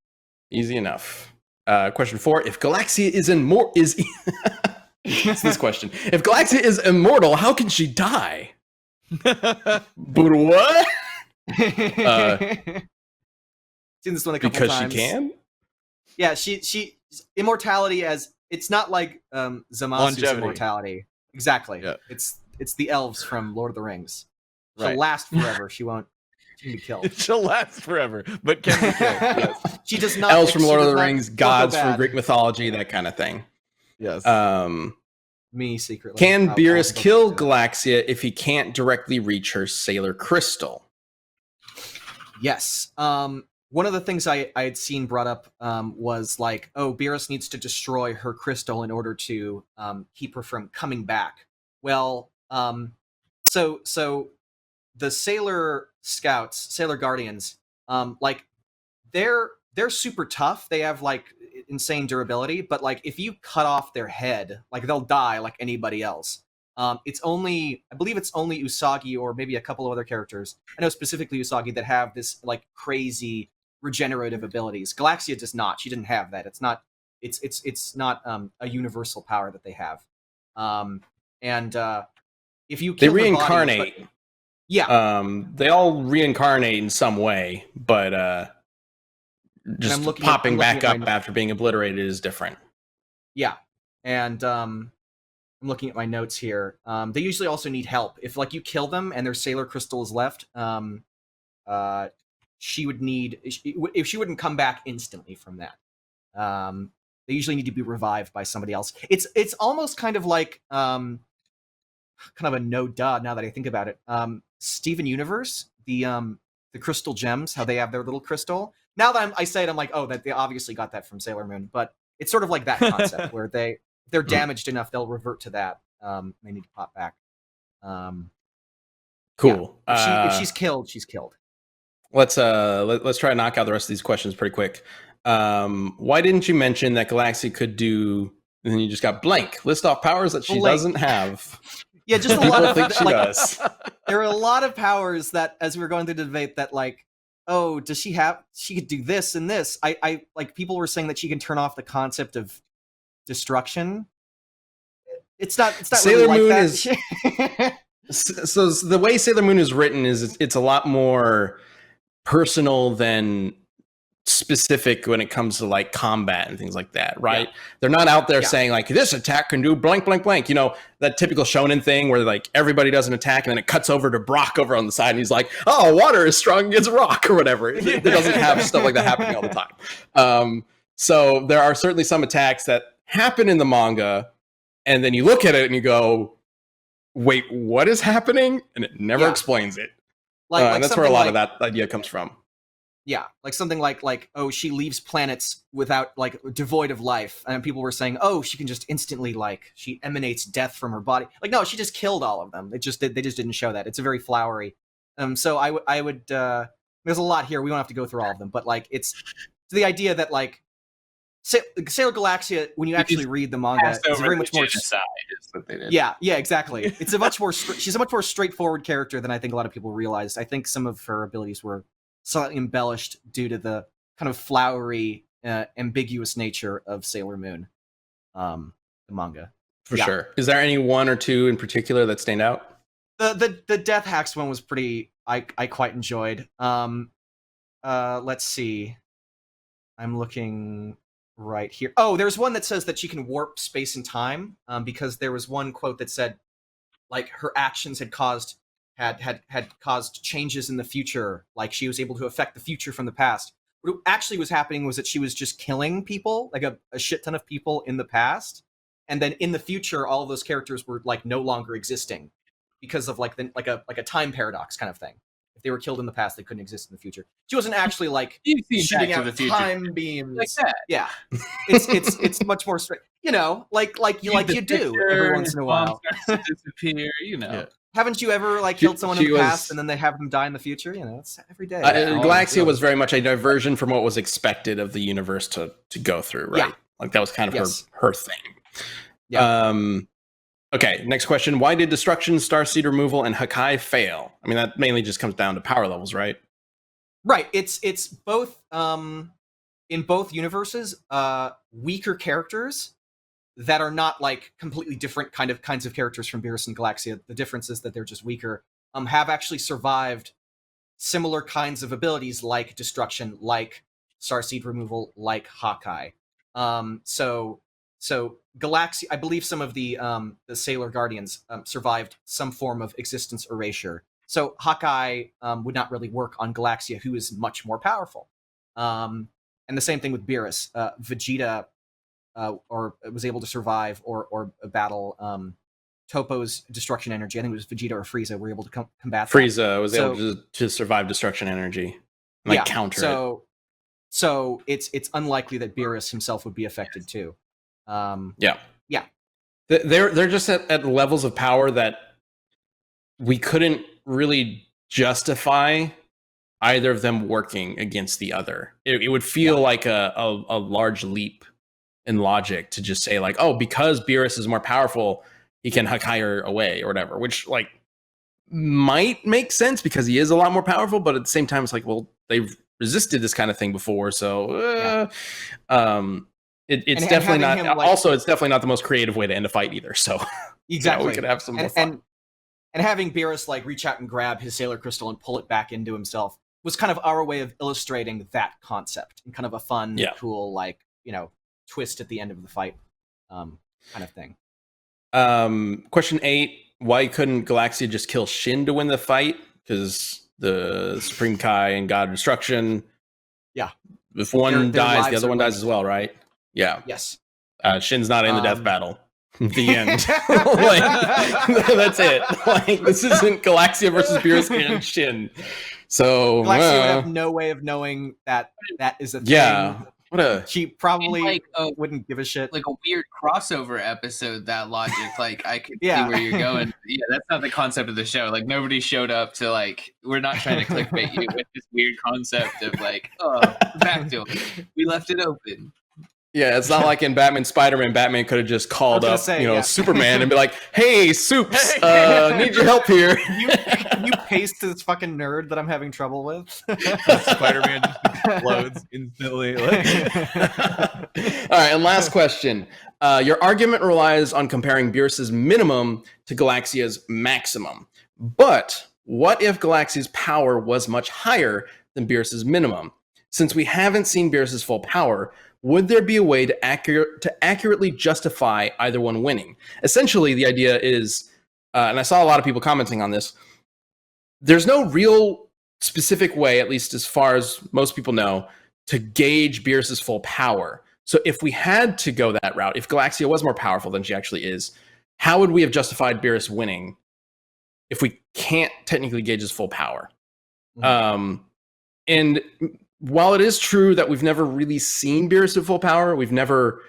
[SPEAKER 1] Easy enough. Question 4: If Galaxia is it's this question. If Galaxia is immortal, how can she die? But what?
[SPEAKER 3] Seen this one a couple
[SPEAKER 1] Because
[SPEAKER 3] times.
[SPEAKER 1] she can?
[SPEAKER 3] Yeah, she immortality as it's not like Zamasu's
[SPEAKER 2] Longevity.
[SPEAKER 3] immortality. Exactly.
[SPEAKER 2] Yeah.
[SPEAKER 3] It's the elves from Lord of the Rings. She'll
[SPEAKER 2] Right.
[SPEAKER 3] last forever. She can be killed.
[SPEAKER 2] She'll last forever, but can be killed. Yes.
[SPEAKER 3] She does not.
[SPEAKER 1] Elves from
[SPEAKER 3] she
[SPEAKER 1] Lord of
[SPEAKER 3] does
[SPEAKER 1] the
[SPEAKER 3] not
[SPEAKER 1] Rings,
[SPEAKER 3] go
[SPEAKER 1] gods from
[SPEAKER 3] bad.
[SPEAKER 1] Greek mythology, that kind of thing.
[SPEAKER 2] Yes.
[SPEAKER 3] Me secretly.
[SPEAKER 1] Can
[SPEAKER 3] I'll
[SPEAKER 1] Beerus
[SPEAKER 3] go
[SPEAKER 1] kill
[SPEAKER 3] back to
[SPEAKER 1] Galaxia if he can't directly reach her Sailor Crystal?
[SPEAKER 3] that. Yes. One of the things I had seen brought up was like, oh, Beerus needs to destroy her crystal in order to keep her from coming back. Well, so the Sailor Scouts, Sailor Guardians, like they're super tough. They have like insane durability, but like if you cut off their head, like they'll die like anybody else. I believe it's only Usagi or maybe a couple of other characters. I know specifically Usagi that have this like crazy regenerative abilities. Galaxia does not. She didn't have that. It's not a universal power that they have. If you
[SPEAKER 1] They
[SPEAKER 3] kill her body-
[SPEAKER 1] reincarnate. They all reincarnate in some way, but just popping back up after being obliterated is different.
[SPEAKER 3] Yeah, and I'm looking at my notes here. They usually also need help. If like you kill them and their Sailor Crystal is left, she would need if she wouldn't come back instantly from that. They usually need to be revived by somebody else. It's almost kind of like kind of a no duh now that I think about it. Steven Universe, the crystal gems, how they have their little crystal. Now that I say it, I'm like, oh, that they obviously got that from Sailor Moon, but it's sort of like that concept where they're damaged enough, they'll revert to that. They need to pop back.
[SPEAKER 1] Cool.
[SPEAKER 3] Yeah. If she's killed, she's killed.
[SPEAKER 1] Let's try to knock out the rest of these questions pretty quick. Why didn't you mention that Galaxia could do? And then you just got blank. List off powers that she doesn't have.
[SPEAKER 3] Yeah, just a lot of
[SPEAKER 1] think she does.
[SPEAKER 3] There are a lot of powers that, as we were going through the debate, that like, oh, does she have? She could do this and this. I like people were saying that she can turn off the concept of destruction. It's not
[SPEAKER 1] Sailor
[SPEAKER 3] really
[SPEAKER 1] Moon
[SPEAKER 3] like
[SPEAKER 1] is
[SPEAKER 3] that.
[SPEAKER 1] so the way Sailor Moon is written is it's a lot more personal than specific when it comes to like combat and things like that, right?
[SPEAKER 3] Yeah.
[SPEAKER 1] They're not out there saying like this attack can do blank blank blank, you know, that typical shonen thing where like everybody does an attack and then it cuts over to Brock over on the side and he's like, oh, water is strong against rock or whatever. It doesn't have stuff like that happening all the time. So there are certainly some attacks that happen in the manga and then you look at it and you go, wait, what is happening? And it never explains it. And that's where a lot of that idea comes from.
[SPEAKER 3] Yeah, like something like oh, she leaves planets without like devoid of life, and people were saying, oh, she can just instantly like she emanates death from her body. Like no, she just killed all of them. They just didn't show that. It's a very flowery. So I would there's a lot here. We don't have to go through all of them, but like it's the idea that like Sailor Galaxia, when you actually read the manga, it's very much more.
[SPEAKER 4] Is what they did.
[SPEAKER 3] Yeah, exactly. It's a much more. She's a much more straightforward character than I think a lot of people realized. I think some of her abilities were slightly embellished due to the kind of flowery, ambiguous nature of Sailor Moon, the manga.
[SPEAKER 1] For sure. Is there any one or two in particular that stand out?
[SPEAKER 3] The Death Hacks one was pretty. I quite enjoyed. Let's see. I'm looking right here. Oh, there's one that says that she can warp space and time. Because there was one quote that said, like her actions had caused had caused changes in the future, like she was able to affect the future from the past. What actually was happening was that she was just killing people, like a shit ton of people in the past, and then in the future, all of those characters were like no longer existing because of like a time paradox kind of thing. If they were killed in the past, they couldn't exist in the future. She wasn't actually like shooting out time beams
[SPEAKER 4] like that.
[SPEAKER 3] Yeah, it's much more straight. You know, like you do every once in a while.
[SPEAKER 4] Disappear. You know.
[SPEAKER 2] Yeah.
[SPEAKER 3] Haven't you ever like killed someone in the past and then they have them die in the future? You know, it's every day.
[SPEAKER 1] Galaxia was very much a diversion from what was expected of the universe to go through, right?
[SPEAKER 3] Yeah.
[SPEAKER 1] Like that was kind of her thing.
[SPEAKER 3] Yeah.
[SPEAKER 1] Okay, next question. Why did Destruction, Starseed Removal, and Hakai fail? I mean, that mainly just comes down to power levels, right?
[SPEAKER 3] Right. It's both in both universes, weaker characters that are not like completely different kinds of characters from Beerus and Galaxia. The difference is that they're just weaker. Have actually survived similar kinds of abilities like Destruction, like Starseed Removal, like Hawkeye. So Galaxia, I believe some of the Sailor Guardians survived some form of existence erasure. So Hawkeye would not really work on Galaxia, who is much more powerful. And the same thing with Beerus. Vegeta or was able to survive or battle Topo's destruction energy. I think it was Vegeta or Frieza were able to combat
[SPEAKER 1] Frieza
[SPEAKER 3] that.
[SPEAKER 1] was able to survive destruction energy, like counter it.
[SPEAKER 3] So it's unlikely that Beerus himself would be affected too.
[SPEAKER 1] Yeah. They're just at levels of power that we couldn't really justify either of them working against the other. It would feel like a large leap in logic to just say like, oh, because Beerus is more powerful, he can Hakai her away or whatever, which like might make sense because he is a lot more powerful, but at the same time, it's like, well, they've resisted this kind of thing before, so it's definitely not. Also, it's definitely not the most creative way to end a fight either. So
[SPEAKER 3] exactly,
[SPEAKER 1] we could have some more fun.
[SPEAKER 3] And having Beerus like reach out and grab his Sailor Crystal and pull it back into himself was kind of our way of illustrating that concept in kind of a fun, cool, like, you know, twist at the end of the fight, kind of thing.
[SPEAKER 1] Question 8: why couldn't Galaxia just kill Shin to win the fight? Because the Supreme Kai and God of Destruction.
[SPEAKER 3] Yeah.
[SPEAKER 1] If one dies, the other one dies as well, right? Yeah.
[SPEAKER 3] Yes.
[SPEAKER 1] Shin's not in the death battle. The end. Like, that's it. Like, this isn't Galaxia versus Beerus and Shin. So
[SPEAKER 3] Galaxia would have no way of knowing that is a thing.
[SPEAKER 1] Yeah.
[SPEAKER 3] She probably wouldn't give a shit.
[SPEAKER 4] Like a weird crossover episode, that logic. Like, I could see where you're going. Yeah, that's not the concept of the show. Like, nobody showed up to, like, we're not trying to clickbait you with this weird concept of, like, oh, back to it. We left it open.
[SPEAKER 1] Yeah, it's not like in Batman, Spider-Man. Batman could have just called up, Superman and be like, "Hey, Soups, need your help here."
[SPEAKER 3] Can you paste this fucking nerd that I'm having trouble with?
[SPEAKER 2] Spider-Man just explodes instantly.
[SPEAKER 1] All right, and last question. Your argument relies on comparing Beerus's minimum to Galaxia's maximum. But what if Galaxia's power was much higher than Beerus's minimum? Since we haven't seen Beerus's full power, would there be a way to accurately justify either one winning? Essentially, the idea is, and I saw a lot of people commenting on this, there's no real specific way, at least as far as most people know, to gauge Beerus's full power. So if we had to go that route, if Galaxia was more powerful than she actually is, how would we have justified Beerus winning if we can't technically gauge his full power? Mm-hmm. And while it is true that we've never really seen Beerus at full power, we've never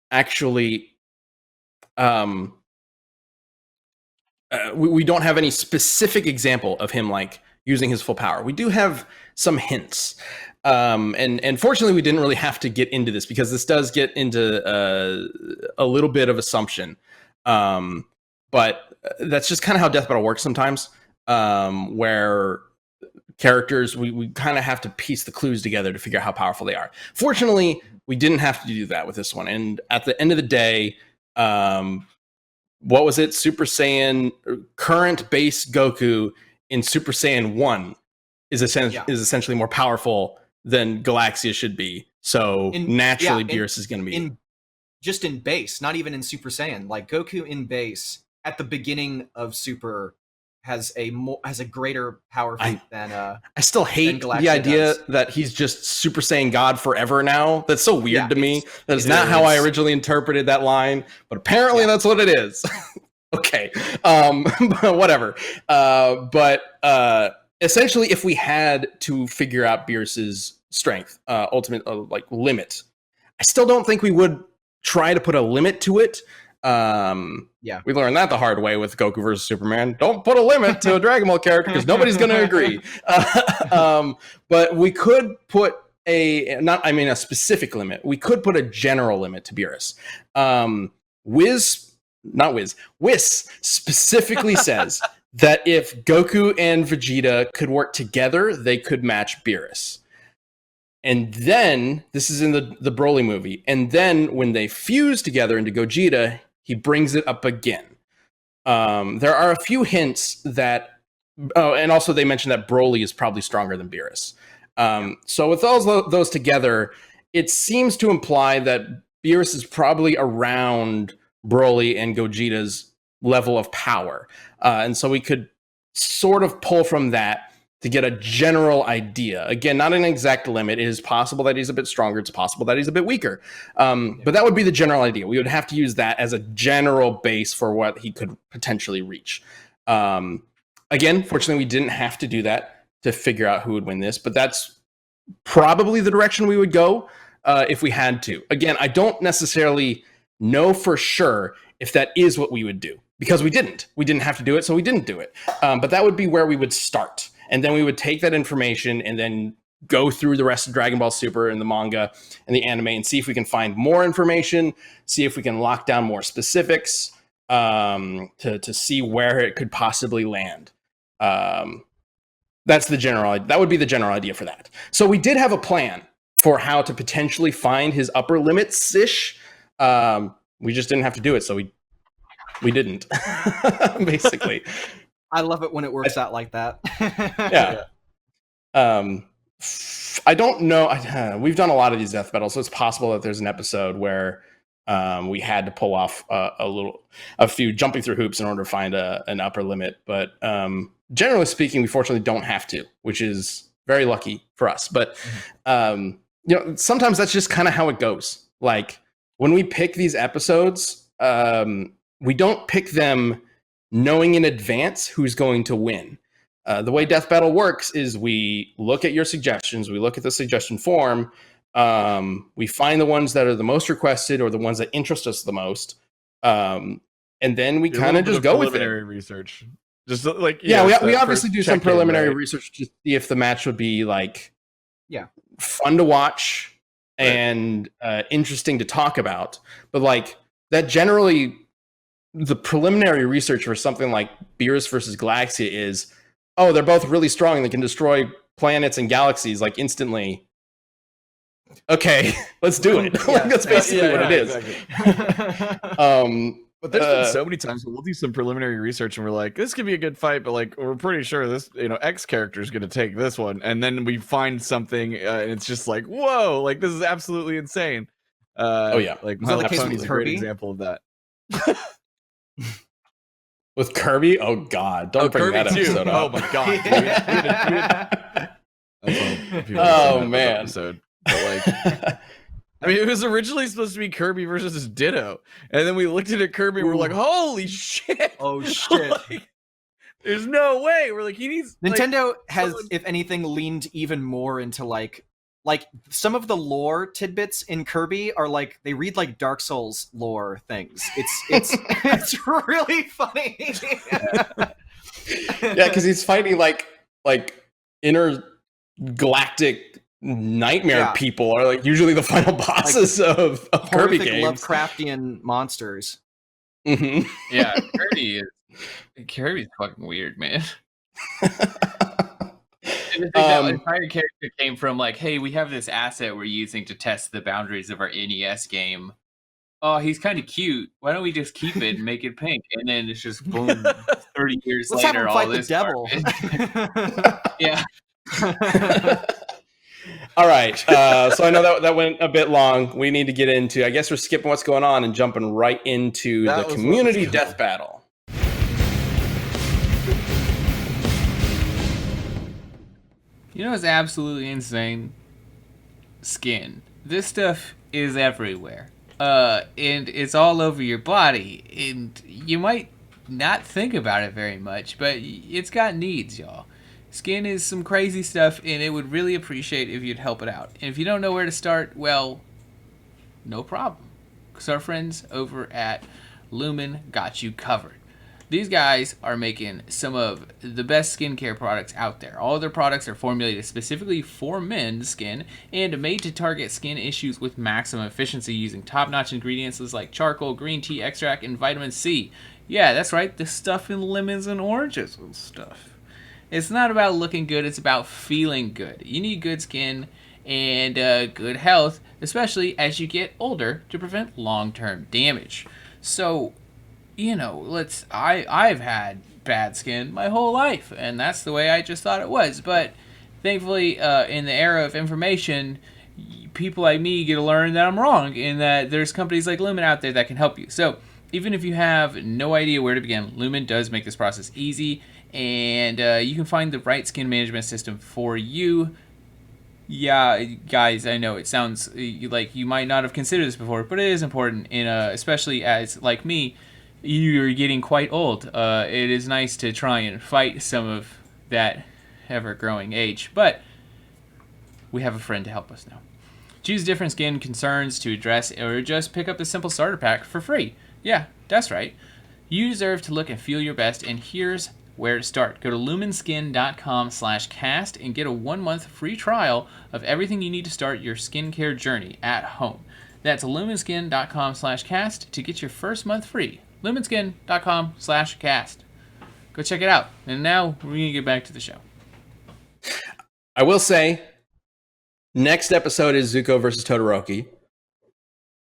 [SPEAKER 1] actually we don't have any specific example of him like using his full power. We do have some hints. And fortunately we didn't really have to get into this because this does get into a little bit of assumption. But that's just kind of how Death Battle works sometimes, where characters, we kind of have to piece the clues together to figure out how powerful they are. Fortunately, we didn't have to do that with this one. And at the end of the day, what was it? Super Saiyan, current base Goku in Super Saiyan 1 is essentially more powerful than Galaxia should be. So naturally, Beerus is going to be...
[SPEAKER 3] Just in base, not even in Super Saiyan. Like, Goku in base, at the beginning of Super, has a greater power feat than
[SPEAKER 1] I still hate
[SPEAKER 3] Galaxia
[SPEAKER 1] the idea
[SPEAKER 3] does.
[SPEAKER 1] that he's just Super Saiyan God forever now. That's so weird
[SPEAKER 3] Yeah,
[SPEAKER 1] to me. That is
[SPEAKER 3] it
[SPEAKER 1] not how I
[SPEAKER 3] is.
[SPEAKER 1] originally interpreted that line, but apparently that's what it is. Okay. But whatever. But essentially, if we had to figure out Beerus's strength, ultimate like limit, I still don't think we would try to put a limit to it. We learned that the hard way with Goku versus Superman. Don't put a limit to a Dragon Ball character because nobody's going to agree. But we could put a specific limit. We could put a general limit to Beerus. Whis specifically says that if Goku and Vegeta could work together, they could match Beerus. And then, this is in the Broly movie, and then when they fuse together into Gogeta, he brings it up again. There are a few hints that, and also they mentioned that Broly is probably stronger than Beerus. So with those together, it seems to imply that Beerus is probably around Broly and Gogeta's level of power. And so we could sort of pull from that to get a general idea. Again, not an exact limit. It is possible that he's a bit stronger. It's possible that he's a bit weaker. But that would be the general idea. We would have to use that as a general base for what he could potentially reach. Again, fortunately, we didn't have to do that to figure out who would win this, but that's probably the direction we would go if we had to. Again, I don't necessarily know for sure if that is what we would do, because we didn't. We didn't have to do it, so we didn't do it. But that would be where we would start. And then we would take that information and then go through the rest of Dragon Ball Super and the manga and the anime and see if we can find more information, see if we can lock down more specifics to see where it could possibly land. That would be the general idea for that. So we did have a plan for how to potentially find his upper limits-ish. We just didn't have to do it, so we didn't, basically.
[SPEAKER 3] I love it when it works out like that.
[SPEAKER 1] Yeah. I don't know. We've done a lot of these death battles, so it's possible that there's an episode where we had to pull off a few jumping through hoops in order to find an upper limit. But generally speaking, we fortunately don't have to, which is very lucky for us. But sometimes that's just kind of how it goes. Like when we pick these episodes, we don't pick them knowing in advance who's going to win. The way Death Battle works is we look at your suggestions, we look at the suggestion form, we find the ones that are the most requested or the ones that interest us the most, and then we kind of just go with it.
[SPEAKER 2] Preliminary research. Just like
[SPEAKER 1] we obviously do some preliminary research to see if the match would be like fun to watch and interesting to talk about. But like that generally, the preliminary research for something like Beerus versus Galaxia is, they're both really strong. They can destroy planets and galaxies like instantly. Okay, let's do it. That's basically what it is.
[SPEAKER 2] Exactly. But there's been so many times we'll do some preliminary research and we're like, this could be a good fight, but like we're pretty sure this, X character is going to take this one, and then we find something and it's just like, whoa, like this is absolutely insane. Like
[SPEAKER 3] My Left Pony is
[SPEAKER 2] a great example of that.
[SPEAKER 1] With Kirby? Oh God! Don't bring
[SPEAKER 2] Kirby
[SPEAKER 1] that episode
[SPEAKER 2] too.
[SPEAKER 1] up.
[SPEAKER 2] Oh my God!
[SPEAKER 1] Oh man!
[SPEAKER 2] Episode. But like, I mean, it was originally supposed to be Kirby versus Ditto, and then we looked at Kirby and we're like, "Holy shit!
[SPEAKER 3] Oh shit!
[SPEAKER 2] Like, there's no way." We're like, he needs.
[SPEAKER 3] Nintendo has, if anything, leaned even more into like some of the lore tidbits in Kirby are like they read like Dark Souls lore things. It's really funny.
[SPEAKER 1] Because he's fighting like intergalactic nightmare people are like usually the final bosses of Kirby games.
[SPEAKER 3] Lovecraftian monsters.
[SPEAKER 1] Mm-hmm.
[SPEAKER 4] Yeah, Kirby's fucking weird, man. That entire character came from like, hey, we have this asset we're using to test the boundaries of our NES game. Oh, he's kind of cute. Why don't we just keep it and make it pink? And then it's just boom, 30 years
[SPEAKER 3] Let's
[SPEAKER 4] later,
[SPEAKER 3] have him
[SPEAKER 4] all
[SPEAKER 3] fight
[SPEAKER 4] this
[SPEAKER 3] the devil.
[SPEAKER 4] Yeah.
[SPEAKER 1] All right. So I know that went a bit long. We need to get into, I guess we're skipping what's going on and jumping right into the community death battle.
[SPEAKER 4] You know what's absolutely insane? Skin. This stuff is everywhere. And it's all over your body. And you might not think about it very much, but it's got needs, y'all. Skin is some crazy stuff, and it would really appreciate if you'd help it out. And if you don't know where to start, well, no problem. Because our friends over at Lumen got you covered. These guys are making some of the best skincare products out there. All of their products are formulated specifically for men's skin and made to target skin issues with maximum efficiency using top-notch ingredients like charcoal, green tea extract, and vitamin C. Yeah, that's right, the stuff in lemons and oranges and stuff. It's not about looking good, it's about feeling good. You need good skin and good health, especially as you get older, to prevent long-term damage. So, you know, I've had bad skin my whole life, and that's the way I just thought it was. But thankfully, in the era of information, people like me get to learn that I'm wrong, and that there's companies like Lumen out there that can help you. So even if you have no idea where to begin, Lumen does make this process easy, and you can find the right skin management system for you. Yeah, guys, I know it sounds like you might not have considered this before, but it is important, and especially as, like me, you're getting quite old. It is nice to try and fight some of that ever-growing age, but we have a friend to help us now. Choose different skin concerns to address, or just pick up the simple starter pack for free. Yeah, that's right. You deserve to look and feel your best, and here's where to start. Go to lumenskin.com/cast and get a 1-month free trial of everything you need to start your skincare journey at home. That's lumenskin.com/cast to get your first month free. lumenskin.com/cast. Go check it out. And now we're going to get back to the show.
[SPEAKER 1] I will say, next episode is Zuko versus Todoroki.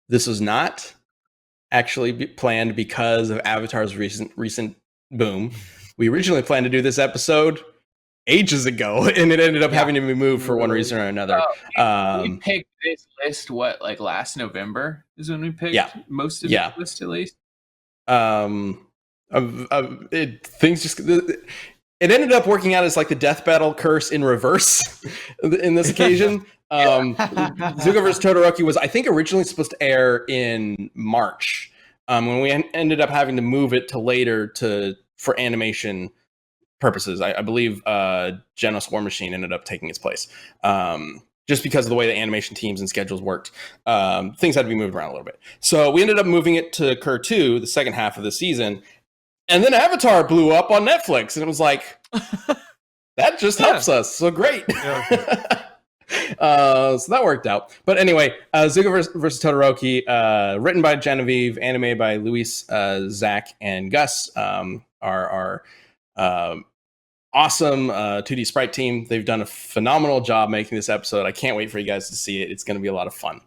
[SPEAKER 1] This was not actually planned because of Avatar's recent boom. We originally planned to do this episode ages ago, and it ended up having to be moved for one reason or another.
[SPEAKER 4] We picked this list, like last November is when we picked most of the list, at least.
[SPEAKER 1] It ended up working out as like the death battle curse in reverse in this occasion. Zuko vs. Todoroki was, I think, originally supposed to air in March. When we ended up having to move it to later for animation purposes. I believe Genos War Machine ended up taking its place. Just because of the way the animation teams and schedules worked. Things had to be moved around a little bit. So we ended up moving it to Cur 2, the second half of the season. And then Avatar blew up on Netflix. And it was like, that just helps us. So great. Yeah. So that worked out. But anyway, Zuko versus Todoroki, written by Genevieve, animated by Luis, Zach, and Gus, our awesome 2D sprite team. They've done a phenomenal job making this episode. I can't wait for you guys to see it. It's going to be a lot of fun.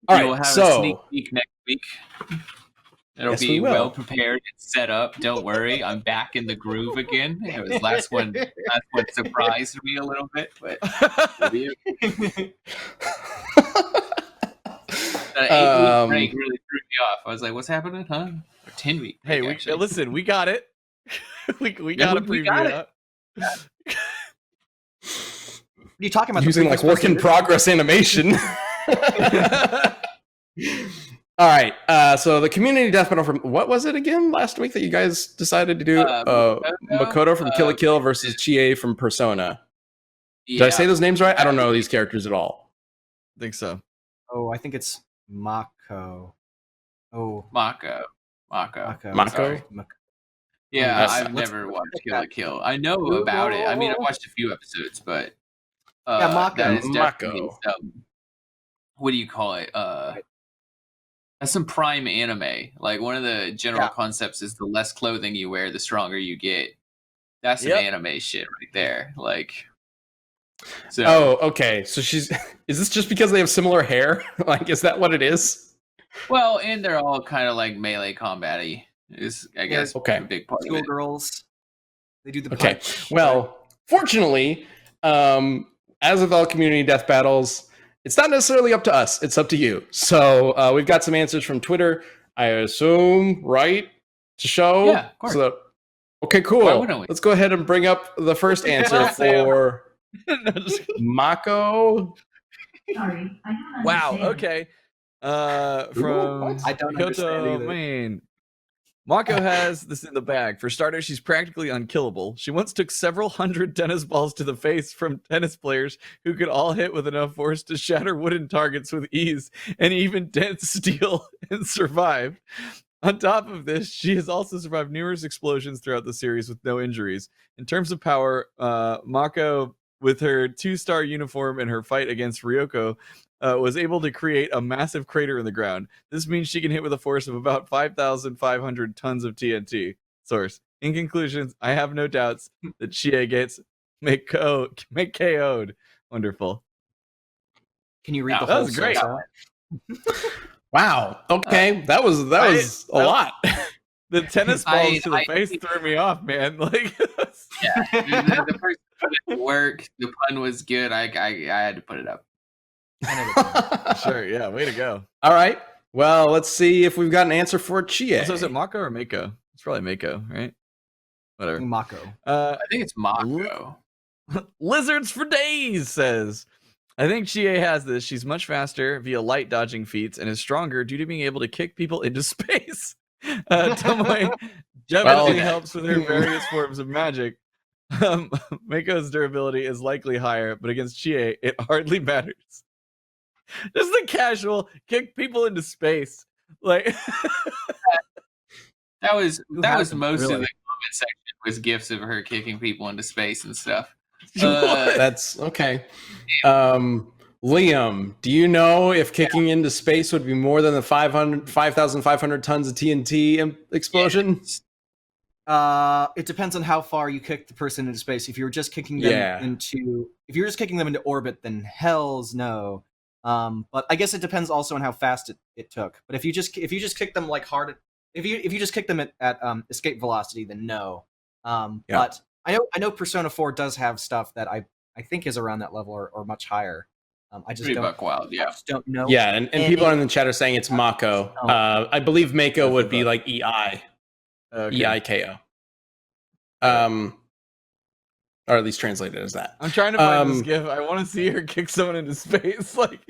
[SPEAKER 1] All right,
[SPEAKER 4] we'll have a sneak peek next week. It'll be well prepared and set up. Don't worry, I'm back in the groove again. It was last one surprised me a little bit, but that 8-week break really threw me off. I was like, "What's happening, huh?" Or 10-week.
[SPEAKER 2] Hey, listen, we got it. we got a preview up.
[SPEAKER 3] What are you talking about?
[SPEAKER 1] Using like work in progress animation. All right. So the community death battle from what was it again last week that you guys decided to do? Makoto from Kill la Kill versus Chie from Persona. Did I say those names right? I don't know these characters at all.
[SPEAKER 2] I think so.
[SPEAKER 3] Oh, I think it's Mako. Oh,
[SPEAKER 4] Mako.
[SPEAKER 1] Mako?
[SPEAKER 4] Yeah, I've never watched Kill la Kill. I know about it. I mean, I watched a few episodes, but
[SPEAKER 3] Mako.
[SPEAKER 4] That is definitely what do you call it? That's some prime anime. Like, one of the general concepts is the less clothing you wear, the stronger you get. That's some anime shit right there. Like, so.
[SPEAKER 1] Oh, okay. So is this just because they have similar hair? Like, is that what it is?
[SPEAKER 4] Well, and they're all kind of like melee combat-y. Is, I guess, a big part of it.
[SPEAKER 3] Schoolgirls. They do the
[SPEAKER 1] punch. Well, fortunately, as with all community death battles, it's not necessarily up to us. It's up to you. So we've got some answers from Twitter, I assume, right? To show?
[SPEAKER 4] Yeah, of course.
[SPEAKER 1] Okay, cool. Let's go ahead and bring up the first answer for...
[SPEAKER 2] No, just-
[SPEAKER 1] Mako.
[SPEAKER 5] Sorry, I don't
[SPEAKER 2] wow.
[SPEAKER 5] understand.
[SPEAKER 2] Okay. From
[SPEAKER 3] I don't understand
[SPEAKER 2] Kyoto,
[SPEAKER 3] either.
[SPEAKER 2] Maine. Mako has this in the bag. For starters, she's practically unkillable. She once took several hundred tennis balls to the face from tennis players who could all hit with enough force to shatter wooden targets with ease and even dent steel and survive. On top of this, she has also survived numerous explosions throughout the series with no injuries. In terms of power, Mako, with her 2-star uniform and her fight against Ryoko, was able to create a massive crater in the ground. This means she can hit with a force of about 5,500 tons of TNT. Source. In conclusion, I have no doubts that Chie gets KO'd. Wonderful.
[SPEAKER 3] Can you read
[SPEAKER 4] Yeah,
[SPEAKER 3] the
[SPEAKER 2] that
[SPEAKER 3] whole
[SPEAKER 2] was great.
[SPEAKER 3] source out?
[SPEAKER 1] Wow. Okay, that was a lot.
[SPEAKER 2] The tennis balls to the
[SPEAKER 4] I-
[SPEAKER 2] face threw me off, man. Like,
[SPEAKER 4] The first put it to work. The pun was good. I had to put it up.
[SPEAKER 2] sure, yeah, way to go.
[SPEAKER 1] All right. Well, let's see if we've got an answer for Chie.
[SPEAKER 2] So is it Mako or Mako? It's probably Mako, right? Whatever.
[SPEAKER 3] Mako.
[SPEAKER 4] I think it's Mako.
[SPEAKER 2] Lizards for days says, I think Chie has this. She's much faster via light dodging feats and is stronger due to being able to kick people into space. Tomoe definitely helps with her various forms of magic. Mako's durability is likely higher, but against Chie, it hardly matters. Just the casual kick people into space. Like
[SPEAKER 4] That was most of the
[SPEAKER 3] really?
[SPEAKER 4] comment section was gifs of her kicking people into space and stuff.
[SPEAKER 1] That's okay. Liam, do you know if kicking into space would be more than the 5,500 tons of TNT explosion?
[SPEAKER 3] It depends on how far you kick the person into space. If you were just kicking them into orbit, then hell's no. But I guess it depends also on how fast it took. But if you just kick them like hard, if you just kick them at escape velocity, then no. But I know Persona 4 does have stuff that I think is around that level or much higher. I just
[SPEAKER 4] Pretty buck wild,
[SPEAKER 3] I just don't know.
[SPEAKER 1] Yeah, and people in the chat are saying it's Mako. I believe Mako would be like EI.
[SPEAKER 2] okay.
[SPEAKER 1] EIKO. Or at least translated as that.
[SPEAKER 2] I'm trying to find this gif. I want to see her kick someone into space. Like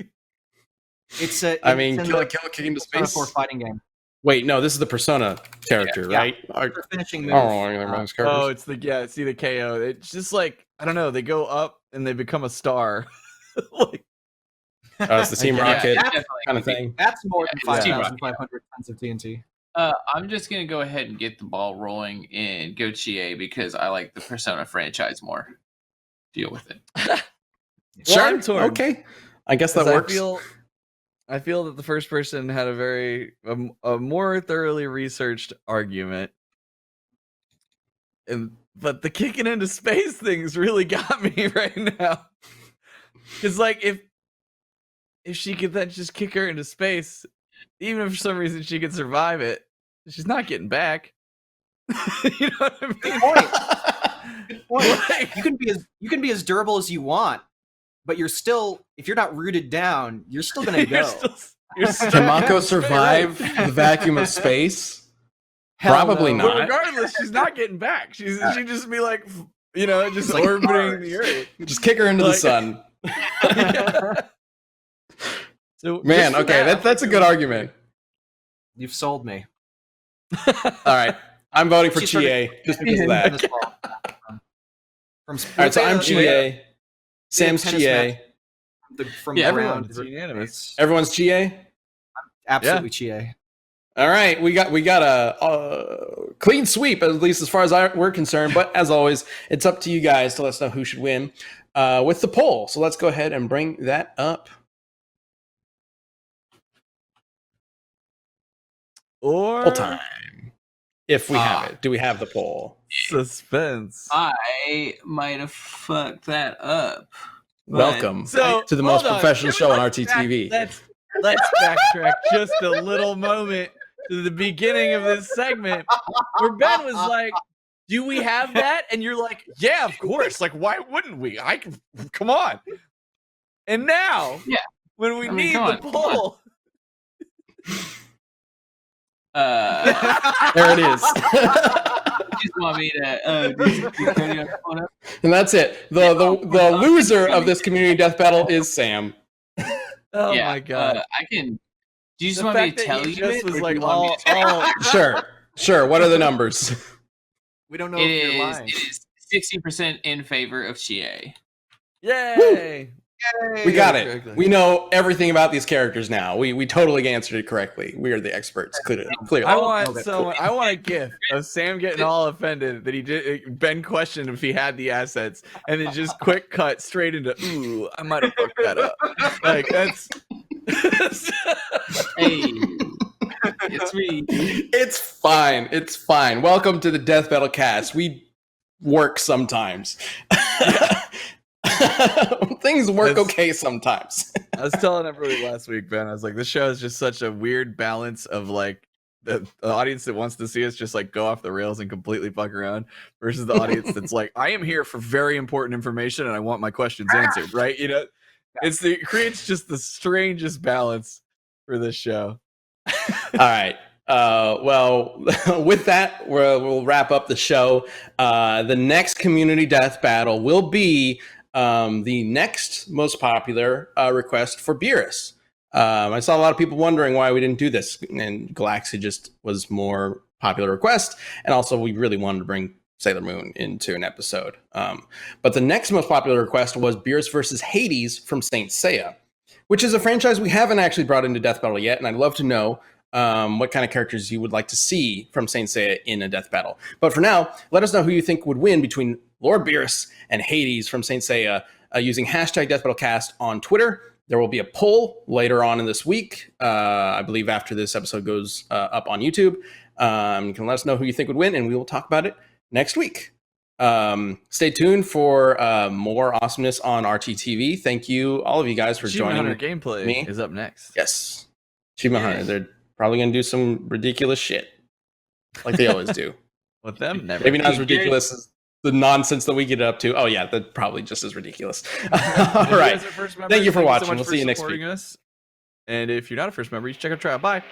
[SPEAKER 3] It's
[SPEAKER 1] Kill kicking into
[SPEAKER 3] Persona
[SPEAKER 1] space.
[SPEAKER 3] 4 fighting game.
[SPEAKER 1] Wait, no, this is the Persona character,
[SPEAKER 3] Yeah.
[SPEAKER 1] right?
[SPEAKER 3] For finishing move.
[SPEAKER 2] oh, it's the see the KO. It's just like I don't know. They go up and they become a star. Like
[SPEAKER 1] It's the Team
[SPEAKER 2] Yeah,
[SPEAKER 1] Rocket
[SPEAKER 4] definitely.
[SPEAKER 1] kind of thing.
[SPEAKER 3] That's more than
[SPEAKER 4] Yeah, it's Team
[SPEAKER 3] 5,500 tons of TNT.
[SPEAKER 4] I'm just gonna go ahead and get the ball rolling and go Chie because I like the Persona franchise more. Deal with it.
[SPEAKER 2] Well, I'm torn.
[SPEAKER 1] Okay. I guess that
[SPEAKER 2] 'Cause
[SPEAKER 1] works.
[SPEAKER 2] I feel that the first person had a more thoroughly researched argument, but the kicking into space thing's really got me right now. Because like if she could then just kick her into space, even if for some reason she could survive it, she's not getting back. You know what I mean?
[SPEAKER 3] Good point.
[SPEAKER 2] Like-
[SPEAKER 3] You can be as durable as you want, but you're still, if you're not rooted down, you're still gonna go.
[SPEAKER 2] You're still
[SPEAKER 1] Can Mako survive the vacuum of space?
[SPEAKER 3] Hell
[SPEAKER 1] Probably
[SPEAKER 3] no.
[SPEAKER 1] not.
[SPEAKER 2] But regardless, she's not getting back. She'd just be like, just
[SPEAKER 3] It's like
[SPEAKER 2] orbiting
[SPEAKER 3] Mars.
[SPEAKER 2] the Earth.
[SPEAKER 1] Just kick her into the
[SPEAKER 2] Like-
[SPEAKER 1] sun.
[SPEAKER 2] So
[SPEAKER 1] Man,
[SPEAKER 2] just for
[SPEAKER 1] okay,
[SPEAKER 2] that,
[SPEAKER 1] that's a good argument.
[SPEAKER 3] You've sold me.
[SPEAKER 1] All right. I'm voting for
[SPEAKER 3] She's
[SPEAKER 1] Chie just because of that.
[SPEAKER 3] Tennis ball. From
[SPEAKER 1] All right, so I'm Chie. Sam's
[SPEAKER 3] tennis
[SPEAKER 1] Chie.
[SPEAKER 3] From
[SPEAKER 2] Yeah,
[SPEAKER 3] ground.
[SPEAKER 2] everyone's unanimous.
[SPEAKER 1] Everyone's Chie?
[SPEAKER 3] Absolutely Chie.
[SPEAKER 1] All right, we got a clean sweep, at least as far as we're concerned. But as always, it's up to you guys to let us know who should win with the poll. So let's go ahead and bring that up.
[SPEAKER 2] Or
[SPEAKER 1] Poll time, if we have it. Do we have the poll?
[SPEAKER 2] suspense.
[SPEAKER 4] I might have fucked that up. but-
[SPEAKER 1] Welcome
[SPEAKER 2] So
[SPEAKER 1] to the most
[SPEAKER 2] hold on.
[SPEAKER 1] professional show on
[SPEAKER 2] Let's
[SPEAKER 1] RTTV.
[SPEAKER 2] Let's backtrack just a little moment to the beginning of this segment where Ben was like, "Do we have that?" And you're like, "Yeah, of course. Like, why wouldn't we? Come on." And now,
[SPEAKER 4] Yeah.
[SPEAKER 2] when we
[SPEAKER 4] I mean,
[SPEAKER 2] need
[SPEAKER 4] come
[SPEAKER 2] the
[SPEAKER 4] on, come
[SPEAKER 2] poll,
[SPEAKER 1] There it is.
[SPEAKER 4] just want me to do
[SPEAKER 1] And that's it. The loser of this community death battle is Sam.
[SPEAKER 2] Oh my god!
[SPEAKER 4] I can. Do you just
[SPEAKER 2] The
[SPEAKER 4] want me
[SPEAKER 2] fact
[SPEAKER 4] to
[SPEAKER 2] that
[SPEAKER 4] tell
[SPEAKER 2] he
[SPEAKER 4] you
[SPEAKER 2] just
[SPEAKER 4] it,
[SPEAKER 2] was
[SPEAKER 4] or do
[SPEAKER 2] like
[SPEAKER 4] you want me
[SPEAKER 2] all
[SPEAKER 1] Sure. What are the numbers?
[SPEAKER 3] We don't know
[SPEAKER 4] It
[SPEAKER 3] if you're
[SPEAKER 4] is.
[SPEAKER 3] lying.
[SPEAKER 4] It is 60% in favor of Chie.
[SPEAKER 2] yay!
[SPEAKER 1] We got it.
[SPEAKER 2] Correctly.
[SPEAKER 1] We know everything about these characters now. We totally answered it correctly. We are the experts. Clearly.
[SPEAKER 2] I want a gif of Sam getting all offended that he did. Ben questioned if he had the assets, and then just quick cut straight into "Ooh, I might have fucked that up." Like that's.
[SPEAKER 4] Hey, it's me.
[SPEAKER 1] It's fine. It's fine. Welcome to the Death Battle Cast. We work sometimes. Things work okay sometimes.
[SPEAKER 2] I was telling everybody last week, Ben. I was like, this show is just such a weird balance of like the audience that wants to see us just like go off the rails and completely fuck around versus the audience that's like, I am here for very important information and I want my questions answered, right? You know, it creates just the strangest balance for this show.
[SPEAKER 1] All right. Well, with that, we'll wrap up the show. The next community death battle will be the next most popular request for Beerus. I saw a lot of people wondering why we didn't do this, and Galaxia just was more popular request, and also we really wanted to bring Sailor Moon into an episode. But the next most popular request was Beerus versus Hades from Saint Seiya, which is a franchise we haven't actually brought into Death Battle yet, and I'd love to know what kind of characters you would like to see from Saint Seiya in a death battle. But for now, let us know who you think would win between Lord Beerus and Hades from Saint Seiya using hashtag DeathBattleCast on Twitter. There will be a poll later on in this week, I believe after this episode goes up on YouTube. You can let us know who you think would win, and we will talk about it next week. Stay tuned for more awesomeness on RTTV. Thank you, all of you guys, for
[SPEAKER 2] Achievement
[SPEAKER 1] joining
[SPEAKER 2] Hunter gameplay
[SPEAKER 1] me.
[SPEAKER 2] is up next.
[SPEAKER 1] Yes. Achievement Hunter. They're probably going to do some ridiculous shit like they always do.
[SPEAKER 2] With them, never.
[SPEAKER 1] Maybe not as ridiculous as the nonsense that we get up to. Oh, yeah, that's probably just as ridiculous. All right. Thank you for watching. We'll see you next week.
[SPEAKER 2] And if you're not a first member, you should check out Trial. Bye.